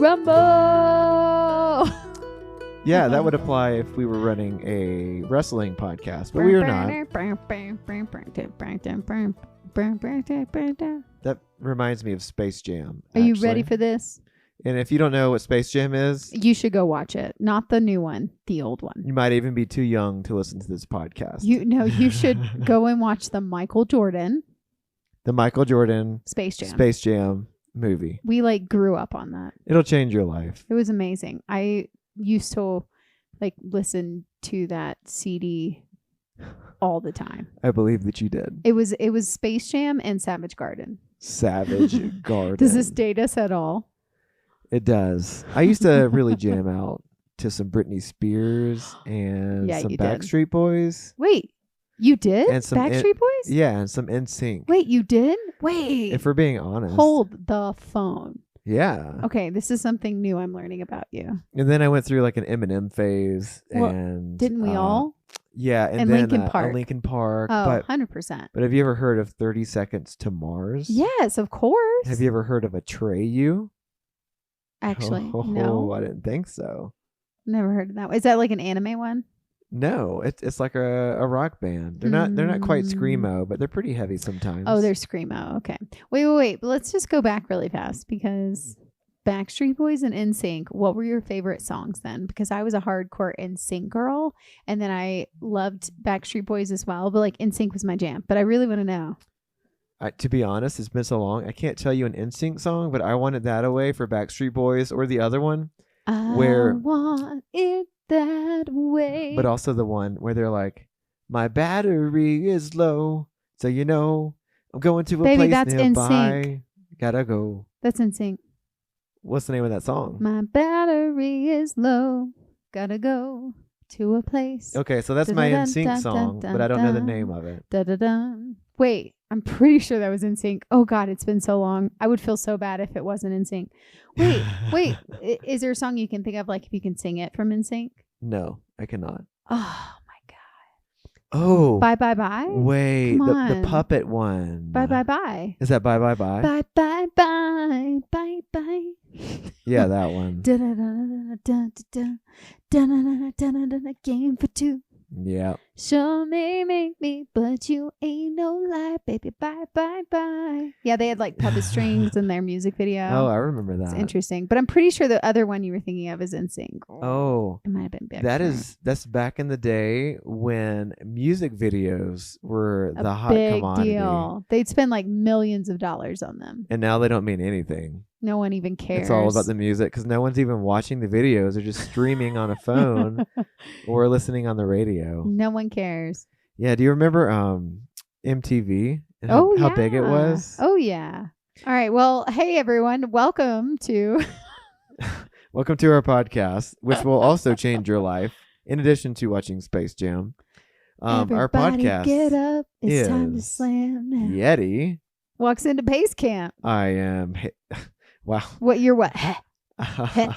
Rumble. Yeah, that would apply if we were running a wrestling podcast, but we are not. That reminds me of Space Jam. Are you ready for this? And if you don't know what Space Jam is, you should go watch it. Not the new one, the old one. You might even be too young to listen to this podcast. You should go and watch the Michael Jordan Space Jam movie. We grew up on that. It'll change your life. It was amazing. I used to listen to that CD all the time. I believe that you did. It was Space Jam and Savage Garden. Savage Garden. Does this date us at all? It does. I used to really jam out to some Britney Spears and some Backstreet Boys. Wait, you did? And some Backstreet Boys? Yeah, and some NSYNC. Wait, you did? Wait. If we're being honest. Hold the phone. Yeah. Okay, this is something new I'm learning about you. And then I went through an Eminem phase. Well, and didn't we all? Yeah. And then Linkin Park. Linkin Park. Oh, 100%. But have you ever heard of 30 Seconds to Mars? Yes, of course. Have you ever heard of Atreyu? Actually, no. No. I didn't think so. Never heard of that. Is that an anime one? No, it's like a rock band. They're not quite screamo, but they're pretty heavy sometimes. Oh, they're screamo. Okay. Wait. But let's just go back really fast because Backstreet Boys and NSYNC, what were your favorite songs then? Because I was a hardcore NSYNC girl, and then I loved Backstreet Boys as well, but NSYNC was my jam. But I really want to know. To be honest, it's been so long. I can't tell you an NSYNC song, but I wanted that away for Backstreet Boys or the other one. I want it that way. But also the one where they're like, my battery is low, so I'm going to a place that's nearby. NSYNC. Gotta go. That's NSYNC. What's the name of that song? My battery is low, gotta go to a place. Okay, so that's my NSYNC song, but I don't know the name of it. Wait, I'm pretty sure that was NSYNC. Oh God, it's been so long. I would feel so bad if it wasn't NSYNC. Wait. Is there a song you can think of if you can sing it from NSYNC? No, I cannot. Oh my God. Oh. Bye bye bye. Wait, the puppet one. Bye bye bye. Is that bye bye bye? Bye bye bye bye bye. Yeah, that one. Game for two. Yeah. Sure may make me, but you ain't no lie, baby. Bye, bye, bye. Yeah, they had puppet strings in their music video. Oh, I remember that. It's interesting. But I'm pretty sure the other one you were thinking of is NSYNC. Oh. It might have been big. That's back in the day when music videos were the hot commodity. Big deal. They'd spend millions of dollars on them. And now they don't mean anything. No one even cares. It's all about the music because no one's even watching the videos. They're just streaming on a phone or listening on the radio. No one cares. Yeah. Do you remember MTV and how big it was? Oh, yeah. All right. Well, hey, everyone. Welcome to our podcast, which will also change your life in addition to watching Space Jam. Our podcast get up. It's time to slam now. Yeti Walks Into Basecamp. I am... Wow. What you're what? I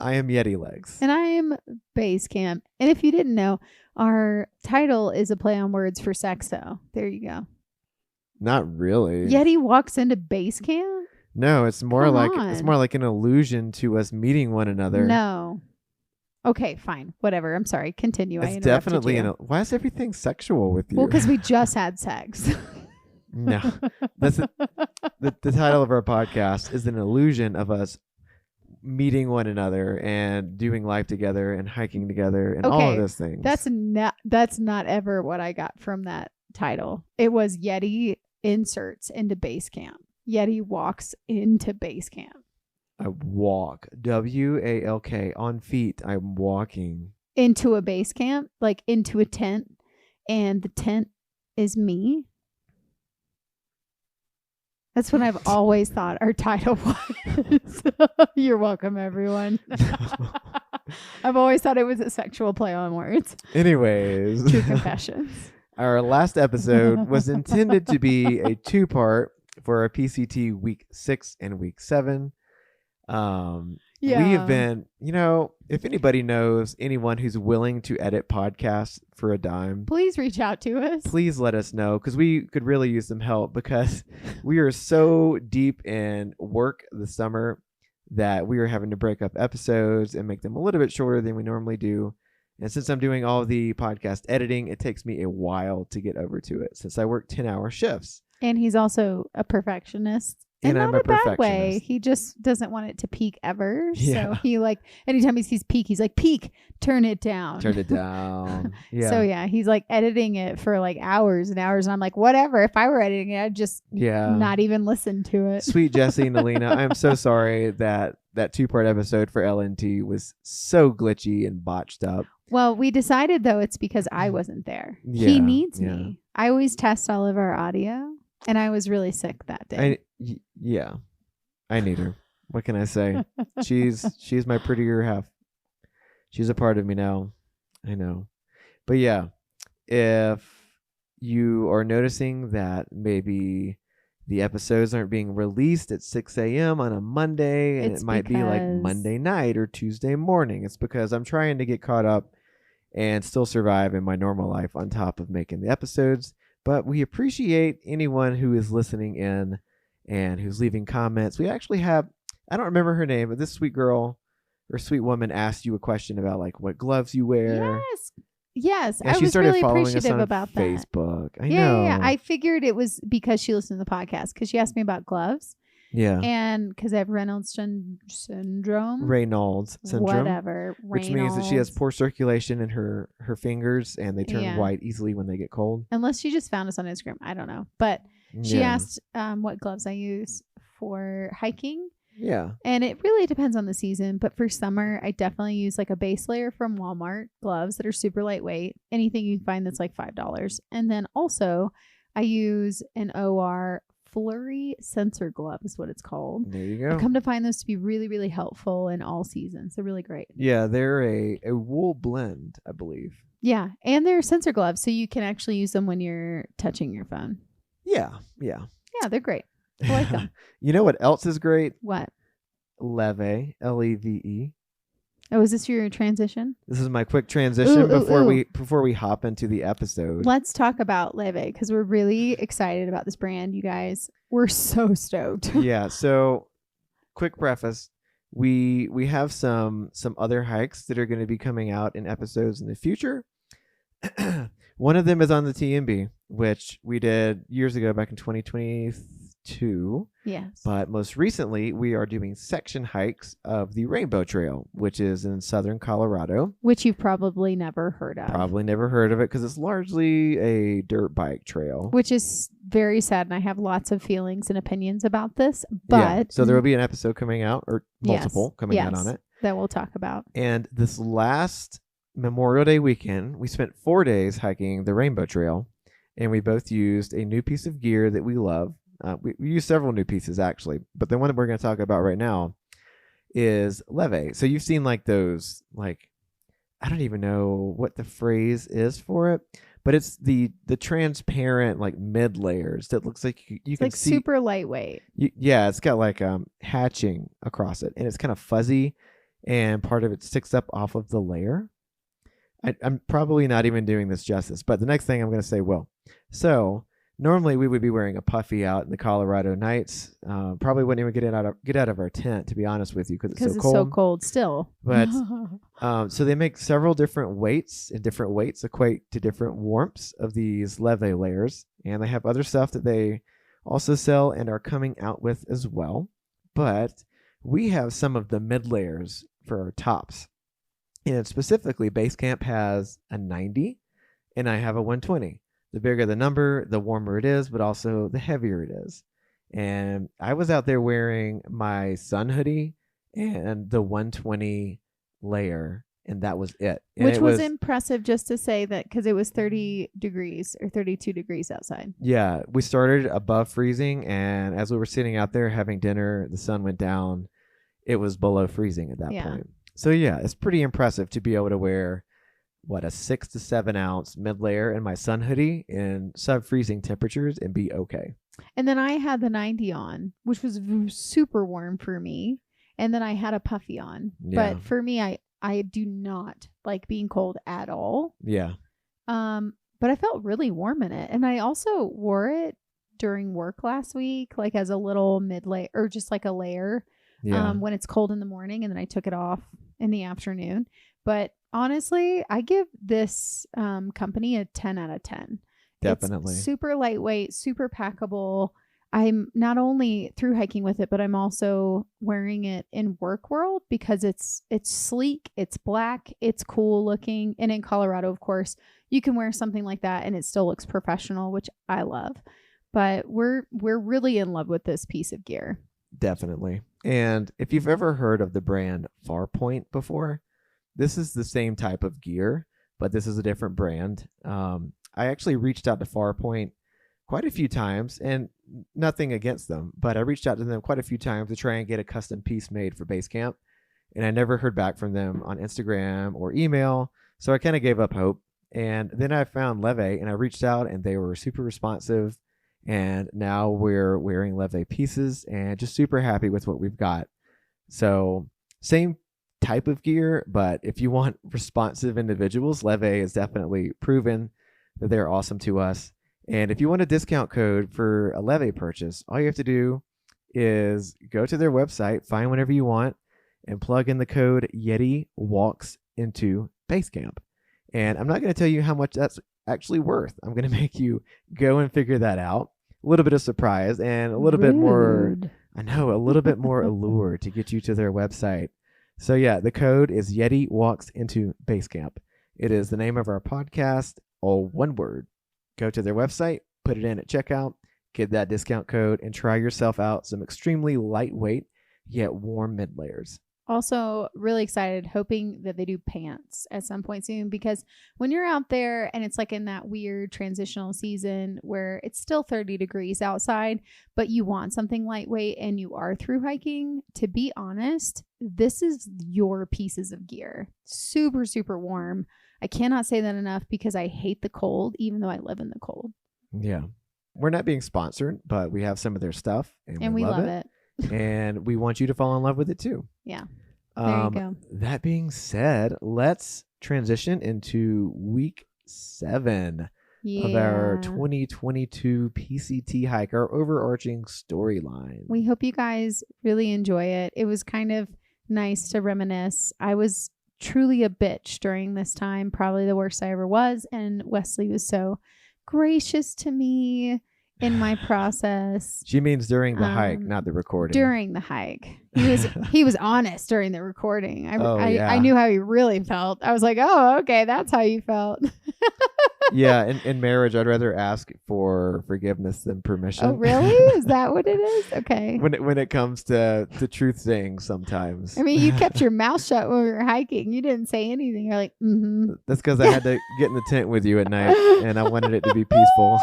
am Yeti Legs. And I am Basecamp. And if you didn't know, our title is a play on words for sex, though. There you go. Not really. Yeti Walks Into Basecamp? No, it's more like an allusion to us meeting one another. No. Okay, fine. Whatever. I'm sorry. Continue. It's definitely why is everything sexual with you? Well, because we just had sex. No, that's the title of our podcast is an illusion of us meeting one another and doing life together and hiking together and all of those things. That's not ever what I got from that title. It was Yeti inserts into Basecamp. Yeti walks into Basecamp. I walk, WALK, on feet. I'm walking into a base camp, into a tent, and the tent is me. That's what I've always thought our title was. You're welcome, everyone. I've always thought it was a sexual play on words. Anyways. True confessions. Our last episode was intended to be a 2-part for our PCT week 6 and week 7. We have been, if anybody knows anyone who's willing to edit podcasts for a dime, please reach out to us. Please let us know, because we could really use some help, because we are so deep in work this summer that we are having to break up episodes and make them a little bit shorter than we normally do. And since I'm doing all the podcast editing, it takes me a while to get over to it, since I work 10-hour shifts. And he's also a perfectionist. And I'm a bad way. He just doesn't want it to peak ever. Yeah. So he anytime he sees peak, he's like, peak, turn it down. Turn it down. Yeah. So he's like editing it for like hours and hours. And I'm like, whatever. If I were editing it, I'd just not even listen to it. Sweet Jesse and Alina, I'm so sorry that 2-part episode for LNT was so glitchy and botched up. Well, we decided though it's because I wasn't there. Yeah, he needs me. I always test all of our audio. And I was really sick that day. I need her. What can I say? She's my prettier half. She's a part of me now. I know. But yeah, if you are noticing that maybe the episodes aren't being released at 6 a.m. on a Monday, and it might be like Monday night or Tuesday morning, it's because I'm trying to get caught up and still survive in my normal life on top of making the episodes. But we appreciate anyone who is listening in and who's leaving comments. We actually have, I don't remember her name, but this sweet girl or sweet woman asked you a question about like what gloves you wear. Yes. And I was really appreciative about that. Facebook. I know. Yeah. I figured it was because she listened to the podcast, because she asked me about gloves. Yeah. And because I have Reynolds syndrome. Whatever. Which means that she has poor circulation in her fingers, and they turn white easily when they get cold. Unless she just found us on Instagram. I don't know. But she asked what gloves I use for hiking. Yeah. And it really depends on the season. But for summer, I definitely use like a base layer from Walmart gloves that are super lightweight. Anything you find that's like $5. And then also I use an OR Flurry sensor glove is what it's called. There you go. I come to find those to be really, really helpful in all seasons. They're really great. Yeah, they're a wool blend, I believe. Yeah, and they're sensor gloves, so you can actually use them when you're touching your phone. Yeah. Yeah, they're great. I like them. You know what else is great? What? Leve, Leve. Oh, is this your transition? This is my quick transition before we hop into the episode. Let's talk about Leve, because we're really excited about this brand, you guys. We're so stoked. Yeah. So, quick preface: we have some other hikes that are going to be coming out in episodes in the future. One of them is on the TMB, which we did years ago, back in 2022. Yes. But most recently, we are doing section hikes of the Rainbow Trail, which is in southern Colorado. Which you've probably never heard of. Probably never heard of it, because it's largely a dirt bike trail. Which is very sad, and I have lots of feelings and opinions about this. But so there will be an episode coming out, or multiple coming out on it, that we'll talk about. And this last Memorial Day weekend, we spent 4 days hiking the Rainbow Trail, and we both used a new piece of gear that we love. We use several new pieces, actually, but the one that we're going to talk about right now is Leve. So you've seen like those, like, I don't even know what the phrase is for it, but it's the transparent like mid layers that looks like you can like see. Super lightweight. It's got like hatching across it, and it's kind of fuzzy, and part of it sticks up off of the layer. I'm probably not even doing this justice, but the next thing I'm going to say will. So normally we would be wearing a puffy out in the Colorado nights. Probably wouldn't even get out of our tent, to be honest with you, because it's so cold still. But so they make several different weights, and different weights equate to different warmths of these Leve layers. And they have other stuff that they also sell and are coming out with as well. But we have some of the mid layers for our tops. And specifically, Basecamp has a 90, and I have a 120. The bigger the number, the warmer it is, but also the heavier it is. And I was out there wearing my sun hoodie and the 120 layer, and that was it. And Which was impressive, just to say that, because it was 30 degrees or 32 degrees outside. Yeah, we started above freezing, and as we were sitting out there having dinner, the sun went down. It was below freezing at that point. So yeah, it's pretty impressive to be able to wear a 6 to 7 ounce mid layer in my sun hoodie in sub-freezing temperatures and be okay. And then I had the 90 on, which was super warm for me. And then I had a puffy on. Yeah. But for me, I do not like being cold at all. Yeah. But I felt really warm in it. And I also wore it during work last week, like as a little mid layer or just like a layer. Yeah. When it's cold in the morning, and then I took it off in the afternoon. But honestly, I give this company a 10 out of 10. Definitely. It's super lightweight, super packable. I'm not only through hiking with it, but I'm also wearing it in work world because it's sleek, it's black, it's cool looking. And in Colorado, of course, you can wear something like that and it still looks professional, which I love. But we're really in love with this piece of gear. Definitely. And if you've ever heard of the brand Farpoint before, this is the same type of gear, but this is a different brand. I actually reached out to Farpoint quite a few times, and nothing against them, but I reached out to them quite a few times to try and get a custom piece made for Basecamp, and I never heard back from them on Instagram or email, so I kind of gave up hope. And then I found Leve, and I reached out, and they were super responsive, and now we're wearing Leve pieces and just super happy with what we've got. So same type of gear, but if you want responsive individuals, Leve is definitely proven that they're awesome to us. And if you want a discount code for a Leve purchase, all you have to do is go to their website, find whatever you want, and plug in the code Yeti Walks Into Basecamp. And I'm not going to tell you how much that's actually worth. I'm going to make you go and figure that out. A little bit of surprise and a little bit more, I know, a little bit more allure to get you to their website. So yeah, the code is Yeti Walks Into Basecamp. It is the name of our podcast, all one word. Go to their website, put it in at checkout, get that discount code, and try yourself out some extremely lightweight yet warm mid layers. Also really excited, hoping that they do pants at some point soon, because when you're out there and it's like in that weird transitional season where it's still 30 degrees outside, but you want something lightweight and you are through hiking, to be honest, this is your pieces of gear. Super, super warm. I cannot say that enough because I hate the cold, even though I live in the cold. Yeah. We're not being sponsored, but we have some of their stuff and we love it. And we want you to fall in love with it too. Yeah. There you go. That being said, let's transition into week 7 of our 2022 PCT hike, our overarching storyline. We hope you guys really enjoy it. It was kind of nice to reminisce. I was truly a bitch during this time, probably the worst I ever was, and Wesley was so gracious to me in my process. She means during the hike, not the recording. During the hike. He was honest during the recording. I knew how he really felt. I was like, oh, okay, that's how you felt. Yeah, in marriage, I'd rather ask for forgiveness than permission. Oh, really? Is that what it is? Okay. When it comes to truth saying sometimes. I mean, you kept your mouth shut when we were hiking. You didn't say anything. You're like, mm-hmm. That's because I had to get in the tent with you at night, and I wanted it to be peaceful.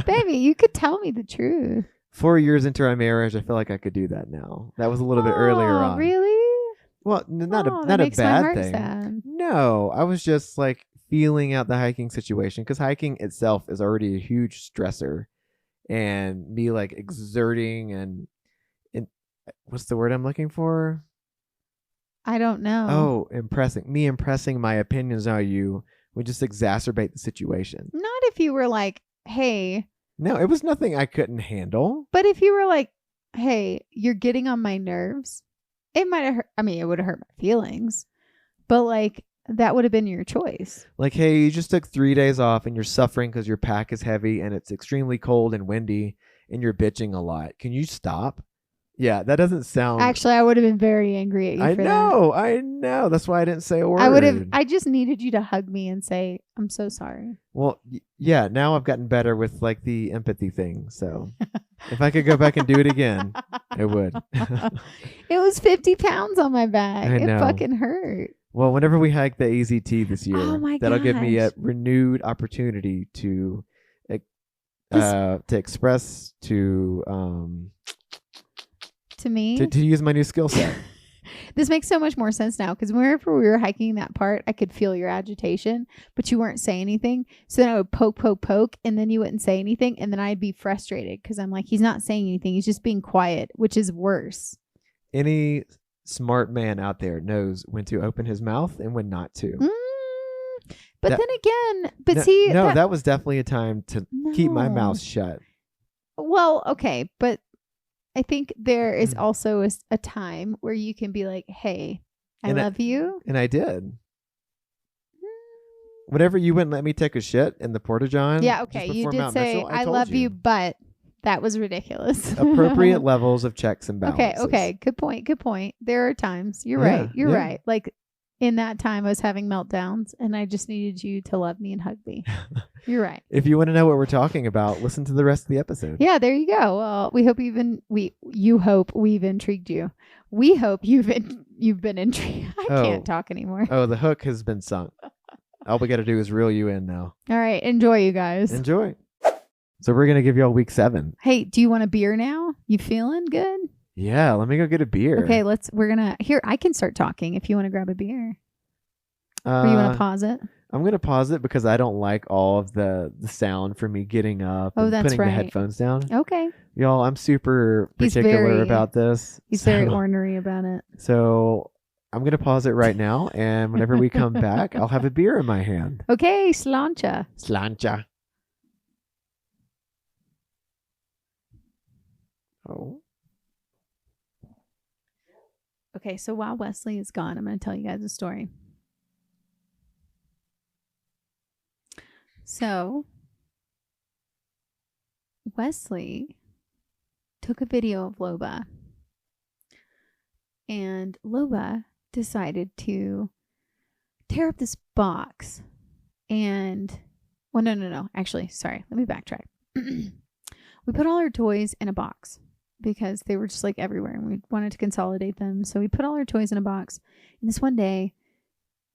Baby, you could tell me the truth. 4 years into our marriage, I feel like I could do that now. That was a little bit earlier on. Really? Well, not a makes bad my heart thing. Sad. No, I was just like feeling out the hiking situation, because hiking itself is already a huge stressor, and me like exerting and what's the word I'm looking for? I don't know. Oh, impressing my opinions on you would just exacerbate the situation. Not if you were like, hey. No, it was nothing I couldn't handle. But if you were like, hey, you're getting on my nerves, it might have hurt. I mean, it would have hurt my feelings, but like, that would have been your choice. Like, hey, you just took 3 days off and you're suffering because your pack is heavy and it's extremely cold and windy and you're bitching a lot. Can you stop? Yeah, that doesn't sound... Actually, I would have been very angry at you for that. I know. That's why I didn't say a word. I just needed you to hug me and say, I'm so sorry. Well, yeah, now I've gotten better with like the empathy thing. So if I could go back and do it again, I would. It was 50 pounds on my back. I know. It fucking hurt. Well, whenever we hike the AZT this year, that'll give me a gosh. renewed opportunity to express to me to use my new skill set. This makes so much more sense now, because whenever we were hiking that part, I could feel your agitation, but you weren't saying anything. So then I would poke, and then you wouldn't say anything, and then I'd be frustrated because I'm like, he's not saying anything. He's just being quiet, which is worse. Any smart man out there knows when to open his mouth and when not to. But then again, that was definitely a time to keep my mouth shut. Well, okay, but I think there is also a time where you can be like, hey, I love you. And I did. Whenever you wouldn't let me take a shit in the Porta-John. Yeah, okay. You did say, I love you, but that was ridiculous. Appropriate levels of checks and balances. Okay. Good point. There are times. You're right. You're right. Like in that time, I was having meltdowns and I just needed you to love me and hug me. You're right. If you want to know what we're talking about, listen to the rest of the episode. Yeah, there you go. Well, we hope you hope we've intrigued you. We hope you've been intrigued. I can't talk anymore. Oh, the hook has been sunk. All we got to do is reel you in now. All right. Enjoy, you guys. Enjoy. So we're going to give you all week 7. Hey, do you want a beer now? You feeling good? Yeah, let me go get a beer. Okay, I can start talking if you want to grab a beer. Or you want to pause it? I'm going to pause it because I don't like all of the sound for me getting up and putting the headphones down. Okay. Y'all, I'm super particular about this. He's very ornery about it. So I'm going to pause it right now. And whenever we come back, I'll have a beer in my hand. Okay, slancha. Slancha. Oh. Okay, so while Wesley is gone, I'm going to tell you guys a story. So, Wesley took a video of Loba, and Loba decided to tear up this box. And, well, no. Actually, sorry, let me backtrack. We put all our toys in a box because they were just like everywhere and we wanted to consolidate them. So we put all our toys in a box. And this one day,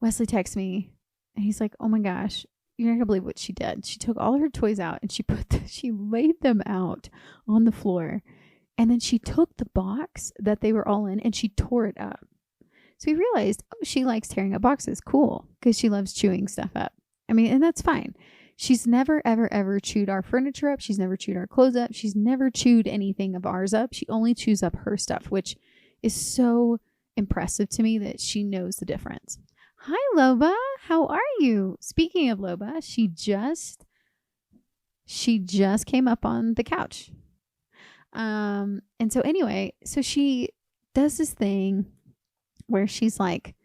Wesley texts me and he's like, oh my gosh, you're not gonna believe what she did. She took all her toys out and she laid them out on the floor. And then she took the box that they were all in and she tore it up. So we realized, oh, she likes tearing up boxes. Cool. Because she loves chewing stuff up. I mean, and that's fine. She's never, ever, ever chewed our furniture up. She's never chewed our clothes up. She's never chewed anything of ours up. She only chews up her stuff, which is so impressive to me that she knows the difference. Hi, Loba. How are you? Speaking of Loba, she just came up on the couch. And so anyway, so she does this thing where she's like,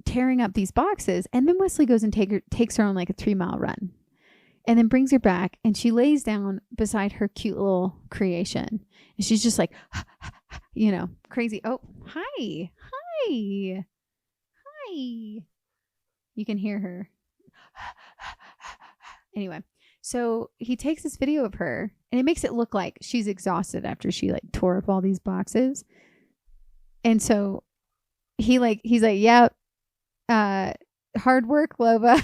tearing up these boxes, and then Wesley goes and takes her on like a 3-mile run and then brings her back and she lays down beside her cute little creation and she's just like crazy. Oh, hi. You can hear her. Anyway, so he takes this video of her and it makes it look like she's exhausted after she like tore up all these boxes. And so he's like, yeah, hard work, Loba.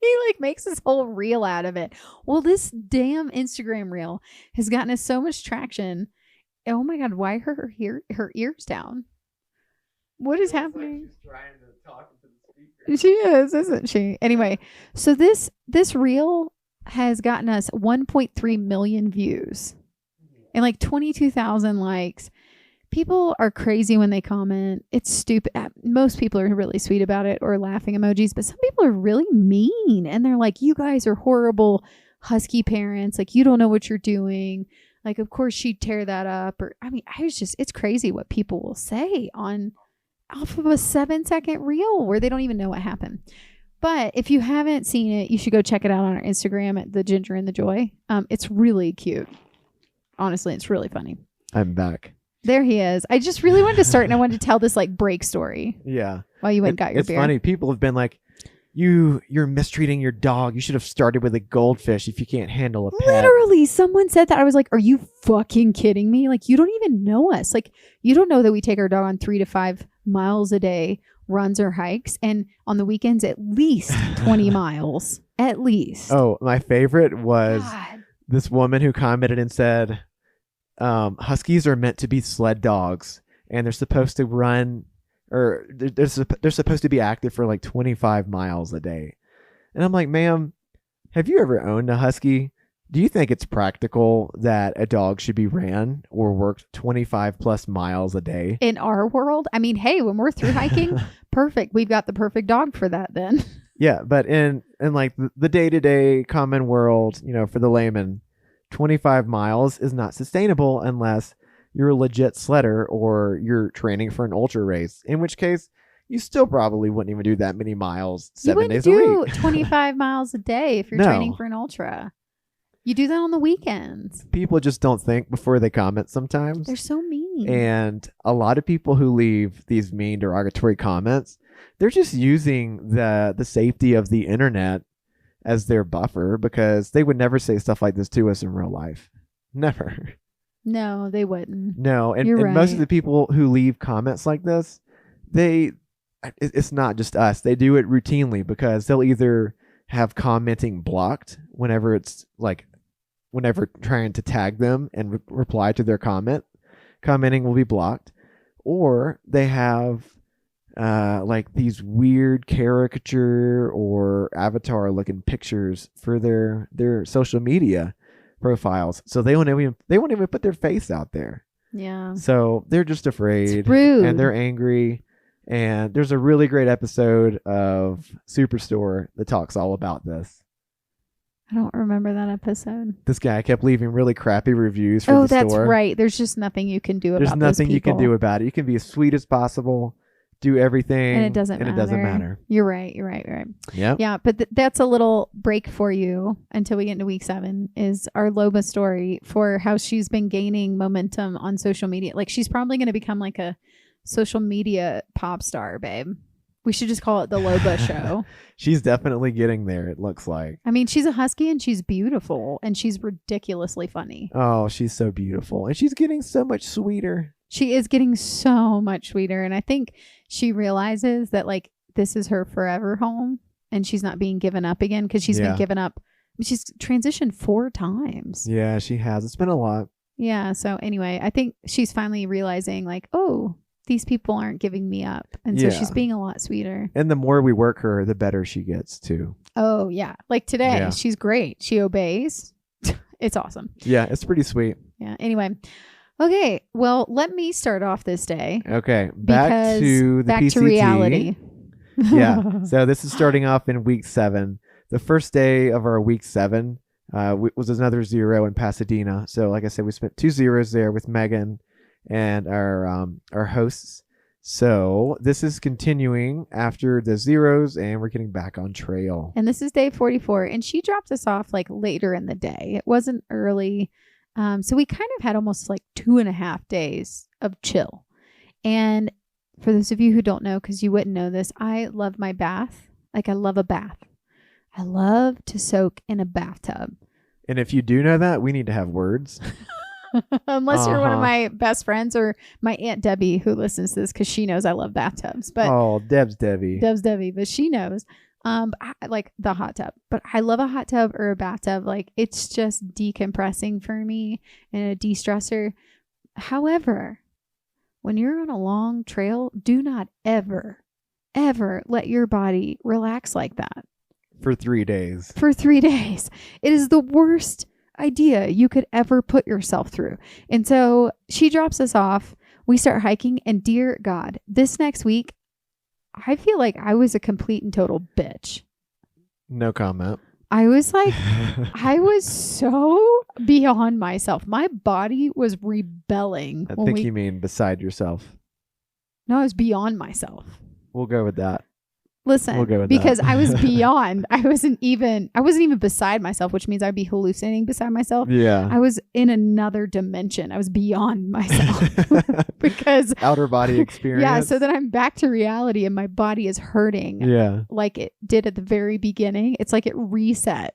He like makes this whole reel out of it. Well, this damn Instagram reel has gotten us so much traction. Oh my God, why her ears down? What is happening? Like she's trying to talk into the speaker. She is, isn't she? Anyway, so this reel has gotten us 1.3 million views and like 22,000 likes. People are crazy when they comment. It's stupid. Most people are really sweet about it or laughing emojis, but some people are really mean. And they're like, you guys are horrible husky parents. Like, you don't know what you're doing. Like, of course she'd tear that up. Or, I mean, it's crazy what people will say off of a 7-second reel where they don't even know what happened. But if you haven't seen it, you should go check it out on our Instagram at The Ginger and the Joy. It's really cute. Honestly, it's really funny. I'm back. There he is. I just really wanted to start and I wanted to tell this like break story. Yeah. While you went and got your beer. It's funny. People have been like, you're mistreating your dog. You should have started with a goldfish if you can't handle a pet. Literally, someone said that. I was like, are you fucking kidding me? Like, you don't even know us. Like, you don't know that we take our dog on 3 to 5 miles a day, runs or hikes. And on the weekends, at least 20 miles. At least. Oh, my favorite was this woman who commented and said, huskies are meant to be sled dogs and they're supposed to run or they're supposed to be active for like 25 miles a day. And I'm like, ma'am, have you ever owned a husky? Do you think it's practical that a dog should be ran or worked 25 plus miles a day? In our world? I mean, hey, when we're through hiking, perfect. We've got the perfect dog for that then. Yeah, but in like the day-to-day common world, for the layman, 25 miles is not sustainable unless you're a legit sledder or you're training for an ultra race, in which case you still probably wouldn't even do that many miles 7 days a week. You wouldn't do 25 miles a day if you're training for an ultra. You do that on the weekends. People just don't think before they comment sometimes. They're so mean. And a lot of people who leave these mean derogatory comments, they're just using the safety of the internet as their buffer, because they would never say stuff like this to us in real life. Never. No, they wouldn't. No, and You're right. Most of the people who leave comments like this, it's not just us. They do it routinely because they'll either have commenting blocked whenever trying to tag them and reply to their commenting will be blocked, or they have like these weird caricature or avatar looking pictures for their social media profiles, so they won't even put their face out there. Yeah. So they're just afraid. It's rude. And they're angry. And there's a really great episode of Superstore that talks all about this. I don't remember that episode. This guy kept leaving really crappy reviews for the store. Oh, that's right. There's just nothing you can do about it. There's nothing you can do about it. You can be as sweet as possible, do everything, and it doesn't matter. You're right. Yeah. Yeah, but that's a little break for you until we get into week 7 is our Loba story for how she's been gaining momentum on social media. Like, she's probably going to become like a social media pop star, babe. We should just call it the Loba show. She's definitely getting there, it looks like. I mean, she's a husky and she's beautiful and she's ridiculously funny. Oh, she's so beautiful. And she's getting so much sweeter. She is getting so much sweeter. And I think she realizes that, like, this is her forever home and she's not being given up again, because she's been given up. She's transitioned 4 times. Yeah, she has. It's been a lot. Yeah. So anyway, I think she's finally realizing, like, oh, these people aren't giving me up. And so she's being a lot sweeter. And the more we work her, the better she gets too. Oh, yeah. Like today, she's great. She obeys. It's awesome. Yeah, it's pretty sweet. Yeah. Anyway. Okay. Well, let me start off this day. Okay. Back to reality. Yeah. So this is starting off in week 7. The first day of our week 7 was another 0 in Pasadena. So like I said, we spent 2 zeros there with Megan and our hosts. So this is continuing after the zeros, and we're getting back on trail. And this is day 44, and she dropped us off like later in the day. It wasn't early. So we kind of had almost like 2.5 days of chill. And for those of you who don't know, because you wouldn't know this, I love my bath. Like, I love a bath. I love to soak in a bathtub. And if you do know that, we need to have words. Unless you're one of my best friends or my Aunt Debbie, who listens to this, because she knows I love bathtubs. But Deb's Debbie, but she knows. I like the hot tub, but I love a hot tub or a bathtub. Like, it's just decompressing for me and a de-stressor. However, when you're on a long trail, do not ever let your body relax like that. For 3 days. It is the worst idea you could ever put yourself through. And so she drops us off. We start hiking, and dear God, this next week, I feel like I was a complete and total bitch. No comment. I was like, I was so beyond myself. My body was rebelling. I think you mean beside yourself. No, I was beyond myself. We'll go with that. Listen, we'll go with because that. I was beyond. I wasn't even beside myself, which means I'd be hallucinating beside myself. Yeah. I was in another dimension. I was beyond myself because outer body experience. Yeah. So then I'm back to reality and my body is hurting. Yeah. Like it did at the very beginning. It's like it reset.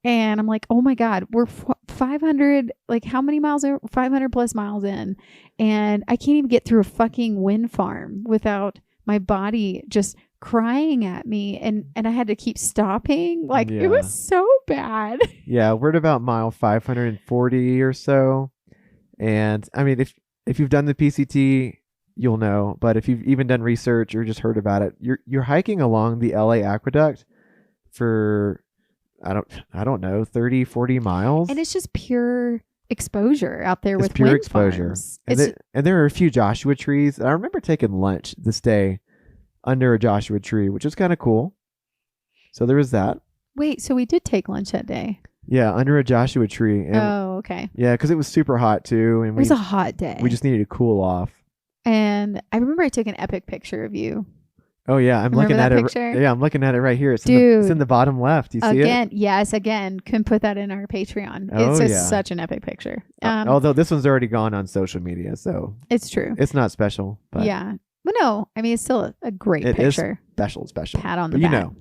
And I'm like, oh my God, we're 500, like how many miles are 500 plus miles in? And I can't even get through a fucking wind farm without my body just crying at me. And I had to keep stopping. Like it was so bad. Yeah. We're at about mile 540 or so. And I mean, if you've done the PCT, you'll know, but if you've even done research or just heard about it, you're hiking along the LA Aqueduct for I don't know, 30, 40 miles. And it's just pure exposure out there with pure wind exposure. farms. And there are a few Joshua trees. I remember taking lunch this day under a Joshua tree, which was kind of cool. So there was that. Wait, so we did take lunch that day? Yeah, under a Joshua tree. And okay. Yeah, because it was super hot too. And it was a hot day. We just needed to cool off. And I remember I took an epic picture of you. Oh yeah, I'm looking at it. Yeah, I'm looking at it right here. It's in the bottom left. You see it? Again, can put that in our Patreon. It's such an epic picture. Although this one's already gone on social media, so it's true. It's not special, but yeah. But no, I mean it's still a great picture. Is special. Pat on the back.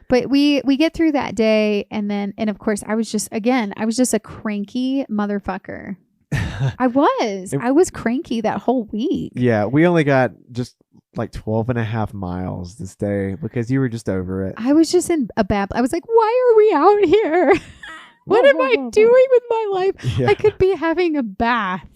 But we get through that day, and of course I was just a cranky motherfucker. I was cranky that whole week. Yeah, we only got just like 12 and a half miles this day because you were just over it. I was just in a bad. I was like, why are we out here? What am I doing with my life? Yeah. I could be having a bath.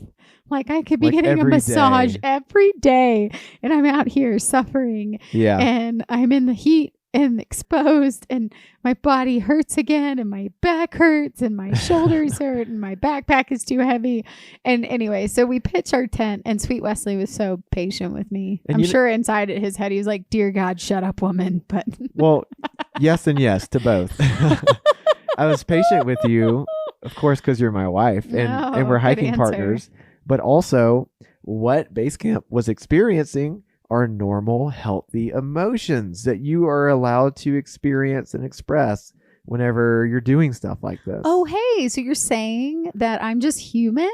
Like I could be getting a massage every day, and I'm out here suffering. Yeah. And I'm in the heat and exposed, and my body hurts again, and my back hurts, and my shoulders hurt, and my backpack is too heavy. And anyway, so we pitched our tent, and Sweet Wesley was so patient with me. And I'm sure inside his head he was like, "Dear God, shut up, woman." But well, yes and yes to both. I was patient with you, of course, because you're my wife, and we're hiking partners. But also, what Basecamp was experiencing are normal, healthy emotions that you are allowed to experience and express whenever you're doing stuff like this. Oh, hey, so you're saying that I'm just human?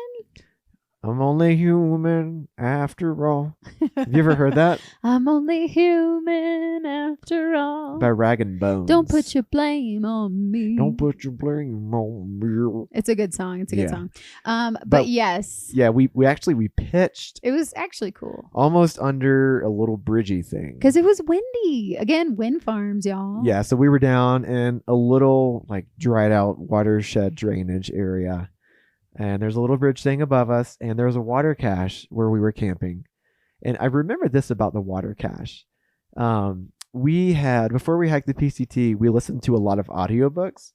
I'm only human after all. Have you ever heard that? I'm only human after all. By Rag and Bones. Don't put your blame on me. Don't put your blame on me. It's a good song. It's a good song. But yes. Yeah, we pitched. It was actually cool. Almost under a little bridgey thing. Because it was windy. Again, wind farms, y'all. Yeah, so we were down in a little like dried out watershed drainage area. And there's a little bridge thing above us, and there was a water cache where we were camping. And I remember this about the water cache. We had, before we hiked the PCT, we listened to a lot of audiobooks,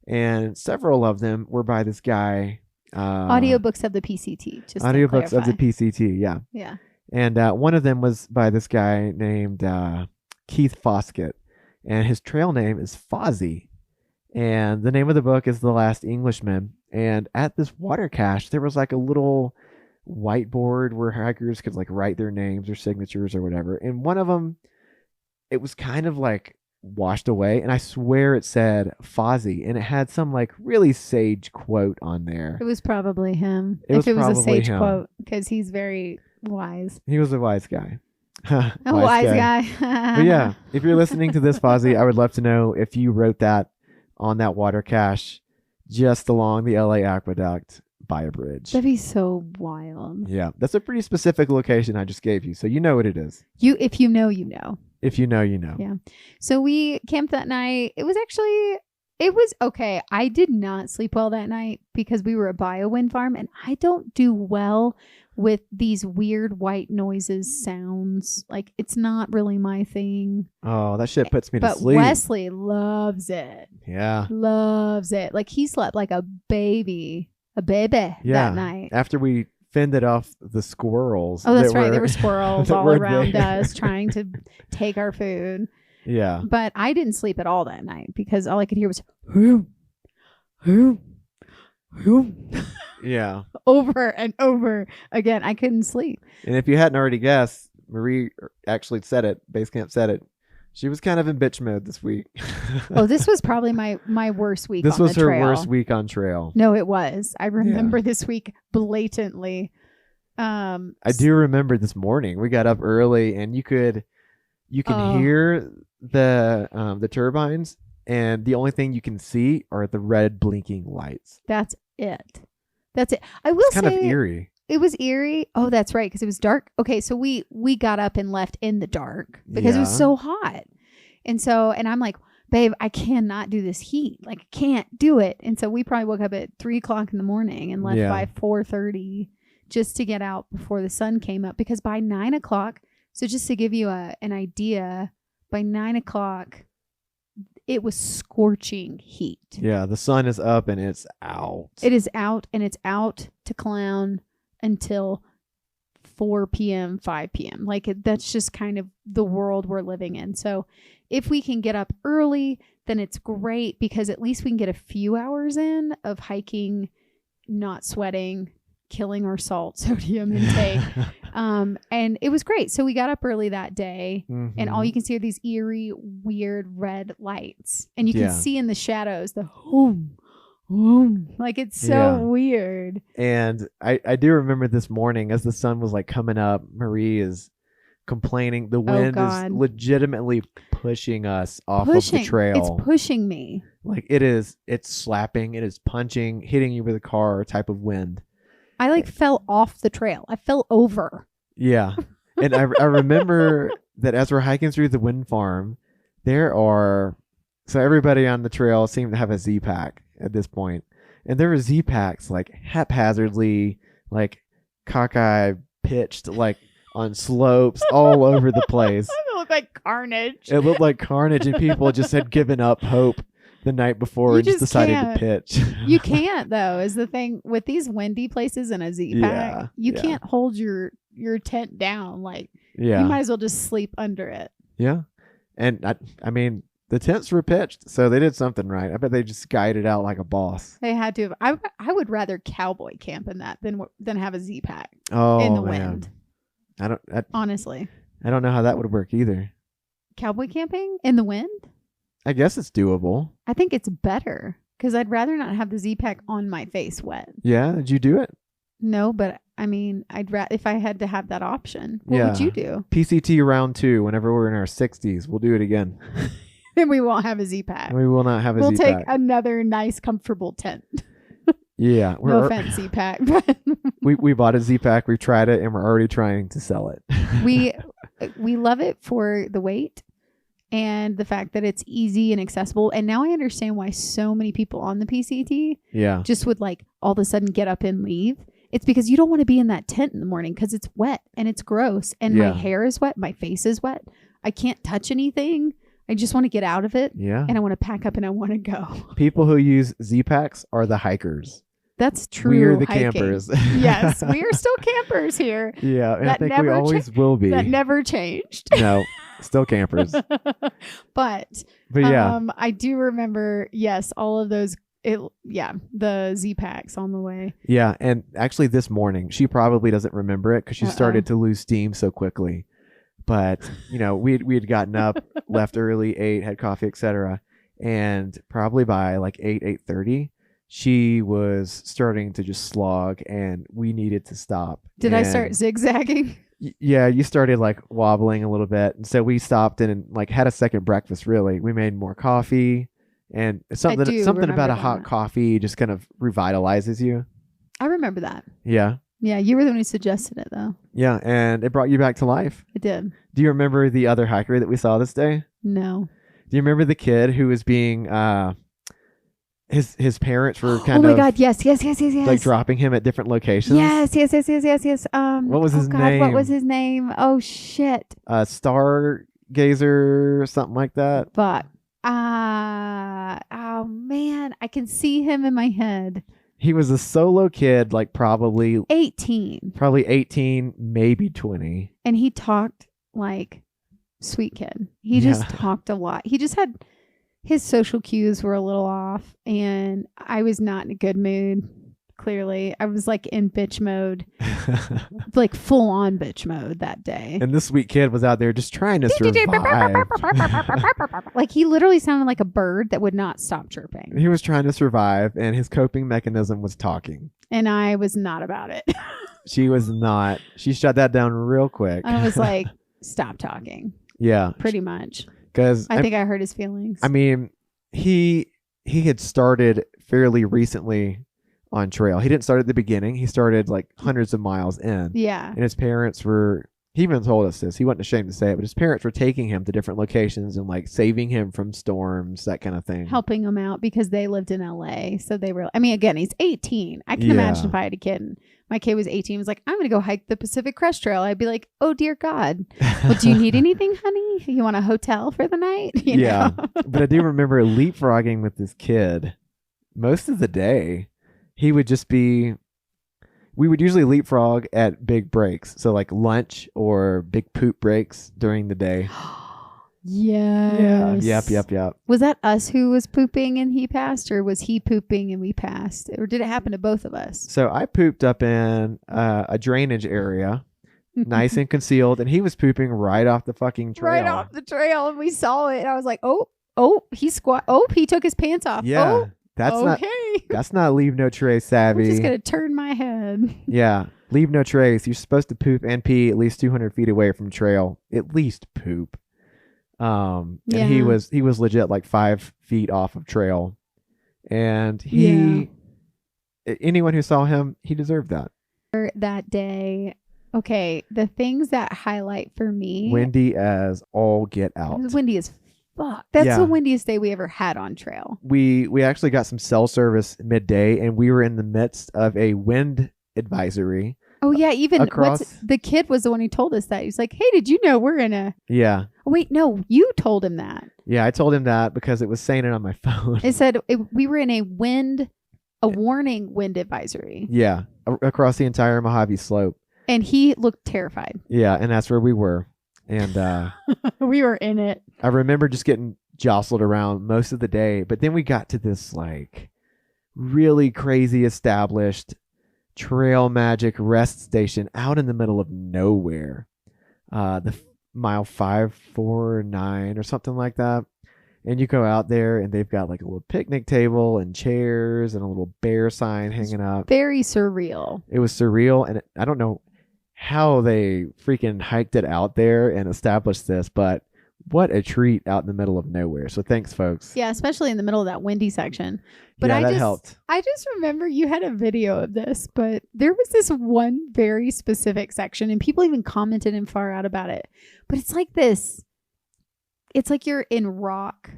and several of them were by this guy. Audiobooks of the PCT. Just audiobooks of the PCT, yeah. Yeah. And one of them was by this guy named Keith Foskett, and his trail name is Fozzie. And the name of the book is The Last Englishman. And at this water cache, there was like a little whiteboard where hikers could like write their names or signatures or whatever. And one of them, it was kind of like washed away. And I swear it said Fozzie. And it had some like really sage quote on there. It was probably him. If it was a sage quote, because he's very wise. He was a wise guy. A wise guy. But yeah, if you're listening to this, Fozzie, I would love to know if you wrote that on that water cache just along the LA Aqueduct by a bridge. That'd be so wild. Yeah, that's a pretty specific location I just gave you, so you know what it is. If you know, you know. If you know, you know. Yeah. So we camped that night. It was okay. I did not sleep well that night because we were by a wind farm, and I don't do well with these weird white noises, sounds. Like, it's not really my thing. Oh, that shit puts me to sleep. But Wesley loves it. Yeah. Loves it. Like, he slept like a baby that night. After we fended off the squirrels. Oh, that's right. There were squirrels all around us trying to take our food. Yeah. But I didn't sleep at all that night because all I could hear was, who. Yeah. Over and over again. I couldn't sleep. And if you hadn't already guessed, Marie actually said it. Basecamp said it. She was kind of in bitch mode this week. Oh, this was probably my worst week on the trail. This was her worst week on trail. No, it was. I remember this week blatantly. I do remember this morning. We got up early, and you can hear the turbines, and the only thing you can see are the red blinking lights. That's it. I will say, kind of eerie. It was eerie. Oh, that's right, because it was dark. Okay, so we got up and left in the dark because it was so hot. And I'm like, babe, I cannot do this heat. Like, I can't do it. And so we probably woke up at 3:00 in the morning and left by 4:30 just to get out before the sun came up. Because by 9:00, so just to give you an idea, by 9:00, it was scorching heat. Yeah, the sun is up and it's out. It is out, and it's out to clown until 4 p.m., 5 p.m. Like that's just kind of the world we're living in. So if we can get up early, then it's great because at least we can get a few hours in of hiking, not sweating, killing our salt sodium intake. And it was great. So we got up early that day, and all you can see are these eerie, weird red lights. And you can see in the shadows the boom, boom. Like it's so weird. And I do remember this morning as the sun was like coming up, Marie is complaining. The wind is legitimately pushing us off of the trail. It's pushing me. Like it's slapping, it is punching, hitting you with a car type of wind. I like fell off the trail. I fell over. Yeah. And I remember that as we're hiking through the wind farm, so everybody on the trail seemed to have a Z-Pack at this point. And there were Z-Packs like haphazardly, like cockeye pitched, like on slopes all over the place. It looked like carnage. It looked like carnage, and people just had given up hope the night before and just decided to pitch. You can't, though, is the thing with these windy places in a Z-Pack. You can't hold your tent down. Like, you might as well just sleep under it. Yeah. And I mean, the tents were pitched, so they did something right. I bet they just guided out like a boss. They had to. I would rather cowboy camp in that than have a Z-Pack in the wind. Honestly. I don't know how that would work either. Cowboy camping in the wind? I guess it's doable. I think it's better because I'd rather not have the Z-Pack on my face wet. Yeah? Did you do it? No, but I mean, if I had to have that option, what would you do? PCT round 2, whenever we're in our 60s, we'll do it again. Then we won't have a Z-Pack. We will not have a Z-Pack. We'll take another nice, comfortable tent. Yeah. No offense, Z-Pack. we bought a Z-Pack, we tried it, and we're already trying to sell it. We love it for the weight and the fact that it's easy and accessible. And now I understand why so many people on the PCT just would like all of a sudden get up and leave. It's because you don't want to be in that tent in the morning because it's wet and it's gross and my hair is wet. My face is wet. I can't touch anything. I just want to get out of it. Yeah. And I want to pack up and I want to go. People who use Z-Packs are the hikers. That's true. We're the campers. Yes, we are still campers here. Yeah, and I think we always will be. That never changed. No, still campers. But yeah, I do remember, yes, all of those. The Z-Packs on the way. Yeah, and actually this morning, she probably doesn't remember it because she started to lose steam so quickly. But, we had gotten up, left early, ate, had coffee, etc. And probably by like 8:30, she was starting to just slog and we needed to stop. Did I start zigzagging? Yeah, you started like wobbling a little bit. And so we stopped and like had a second breakfast, really. We made more coffee. And something about a hot coffee just kind of revitalizes you. I remember that. Yeah. Yeah, you were the one who suggested it, though. Yeah, and it brought you back to life. It did. Do you remember the other hiker that we saw this day? No. Do you remember the kid who was being his parents were kind of... Oh my God, yes. Like dropping him at different locations? Yes. What was his name? What was his name? Oh, shit. Stargazer or something like that? But... oh man, I can see him in my head. He was a solo kid, like probably 18, maybe 20. And he talked like sweet kid. He just talked a lot. He just had his social cues were a little off, and I was not in a good mood. Clearly, I was like in bitch mode, like full on bitch mode that day. And this sweet kid was out there just trying to survive. Like he literally sounded like a bird that would not stop chirping. He was trying to survive, and his coping mechanism was talking. And I was not about it. She was not. She shut that down real quick. I was like, stop talking. Yeah. Pretty much. Because I think I hurt his feelings. I mean, he had started fairly recently on trail. He didn't start at the beginning. He started like hundreds of miles in. Yeah. And his parents were he even told us this. He wasn't ashamed to say it, but his parents were taking him to different locations and like saving him from storms, that kind of thing. Helping him out because they lived in LA. So they were, I mean, again, he's 18. I can imagine if I had a kid and my kid was 18, was like, I'm going to go hike the Pacific Crest Trail. I'd be like, oh, dear God. Well, do you need anything, honey? You want a hotel for the night? You know? But I do remember leapfrogging with this kid most of the day. He would just be, we would usually leapfrog at big breaks. So like lunch or big poop breaks during the day. Yes. Yep. Was that us who was pooping and he passed, or was he pooping and we passed? Or did it happen to both of us? So I pooped up in a drainage area, nice and concealed, and he was pooping right off the fucking trail. Right off the trail, and we saw it. And I was like, oh, he took his pants off. Yeah. Oh, That's not leave no trace savvy. I'm just going to turn my head. Yeah. Leave no trace. You're supposed to poop and pee at least 200 feet away from trail. At least poop. And he was legit like 5 feet off of trail, and anyone who saw him, he deserved that. That day, okay, the things that highlight for me, windy as all get out. It was windy as fuck. That's the windiest day we ever had on trail. We actually got some cell service midday, and we were in the midst of a wind advisory. Oh yeah, even the kid was the one who told us that. He's like, "Hey, did you know we're in a?" Yeah. Oh, wait, no, you told him that. Yeah, I told him that because it was saying it on my phone. It said we were in a warning wind advisory. Yeah, across the entire Mojave Slope. And he looked terrified. Yeah, and that's where we were, and we were in it. I remember just getting jostled around most of the day, but then we got to this like really crazy established trail magic rest station out in the middle of nowhere, the mile 549 or something like that. And you go out there and they've got like a little picnic table and chairs and a little bear sign hanging up. Very surreal. It was surreal, and I don't know how they freaking hiked it out there and established this, but what a treat out in the middle of nowhere. So thanks, folks. Yeah, especially in the middle of that windy section. But that helped. I just remember you had a video of this, but there was this one very specific section, and people even commented and far out about it. But it's like this. It's like you're in rock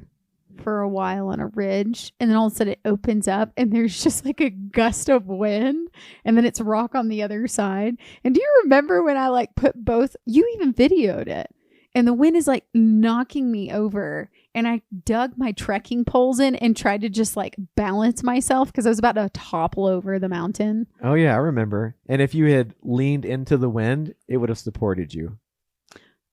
for a while on a ridge, and then all of a sudden it opens up and there's just like a gust of wind, and then it's rock on the other side. And do you remember when I like put both? You even videoed it. And the wind is like knocking me over. And I dug my trekking poles in and tried to just like balance myself because I was about to topple over the mountain. Oh, yeah, I remember. And if you had leaned into the wind, it would have supported you.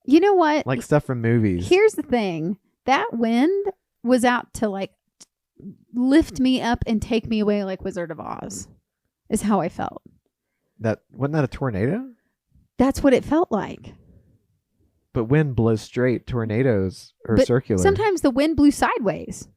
You know what? Like stuff from movies. Here's the thing. That wind was out to like lift me up and take me away like Wizard of Oz is how I felt. Wasn't that a tornado? That's what it felt like. But wind blows straight. Tornadoes are circular. Sometimes the wind blew sideways.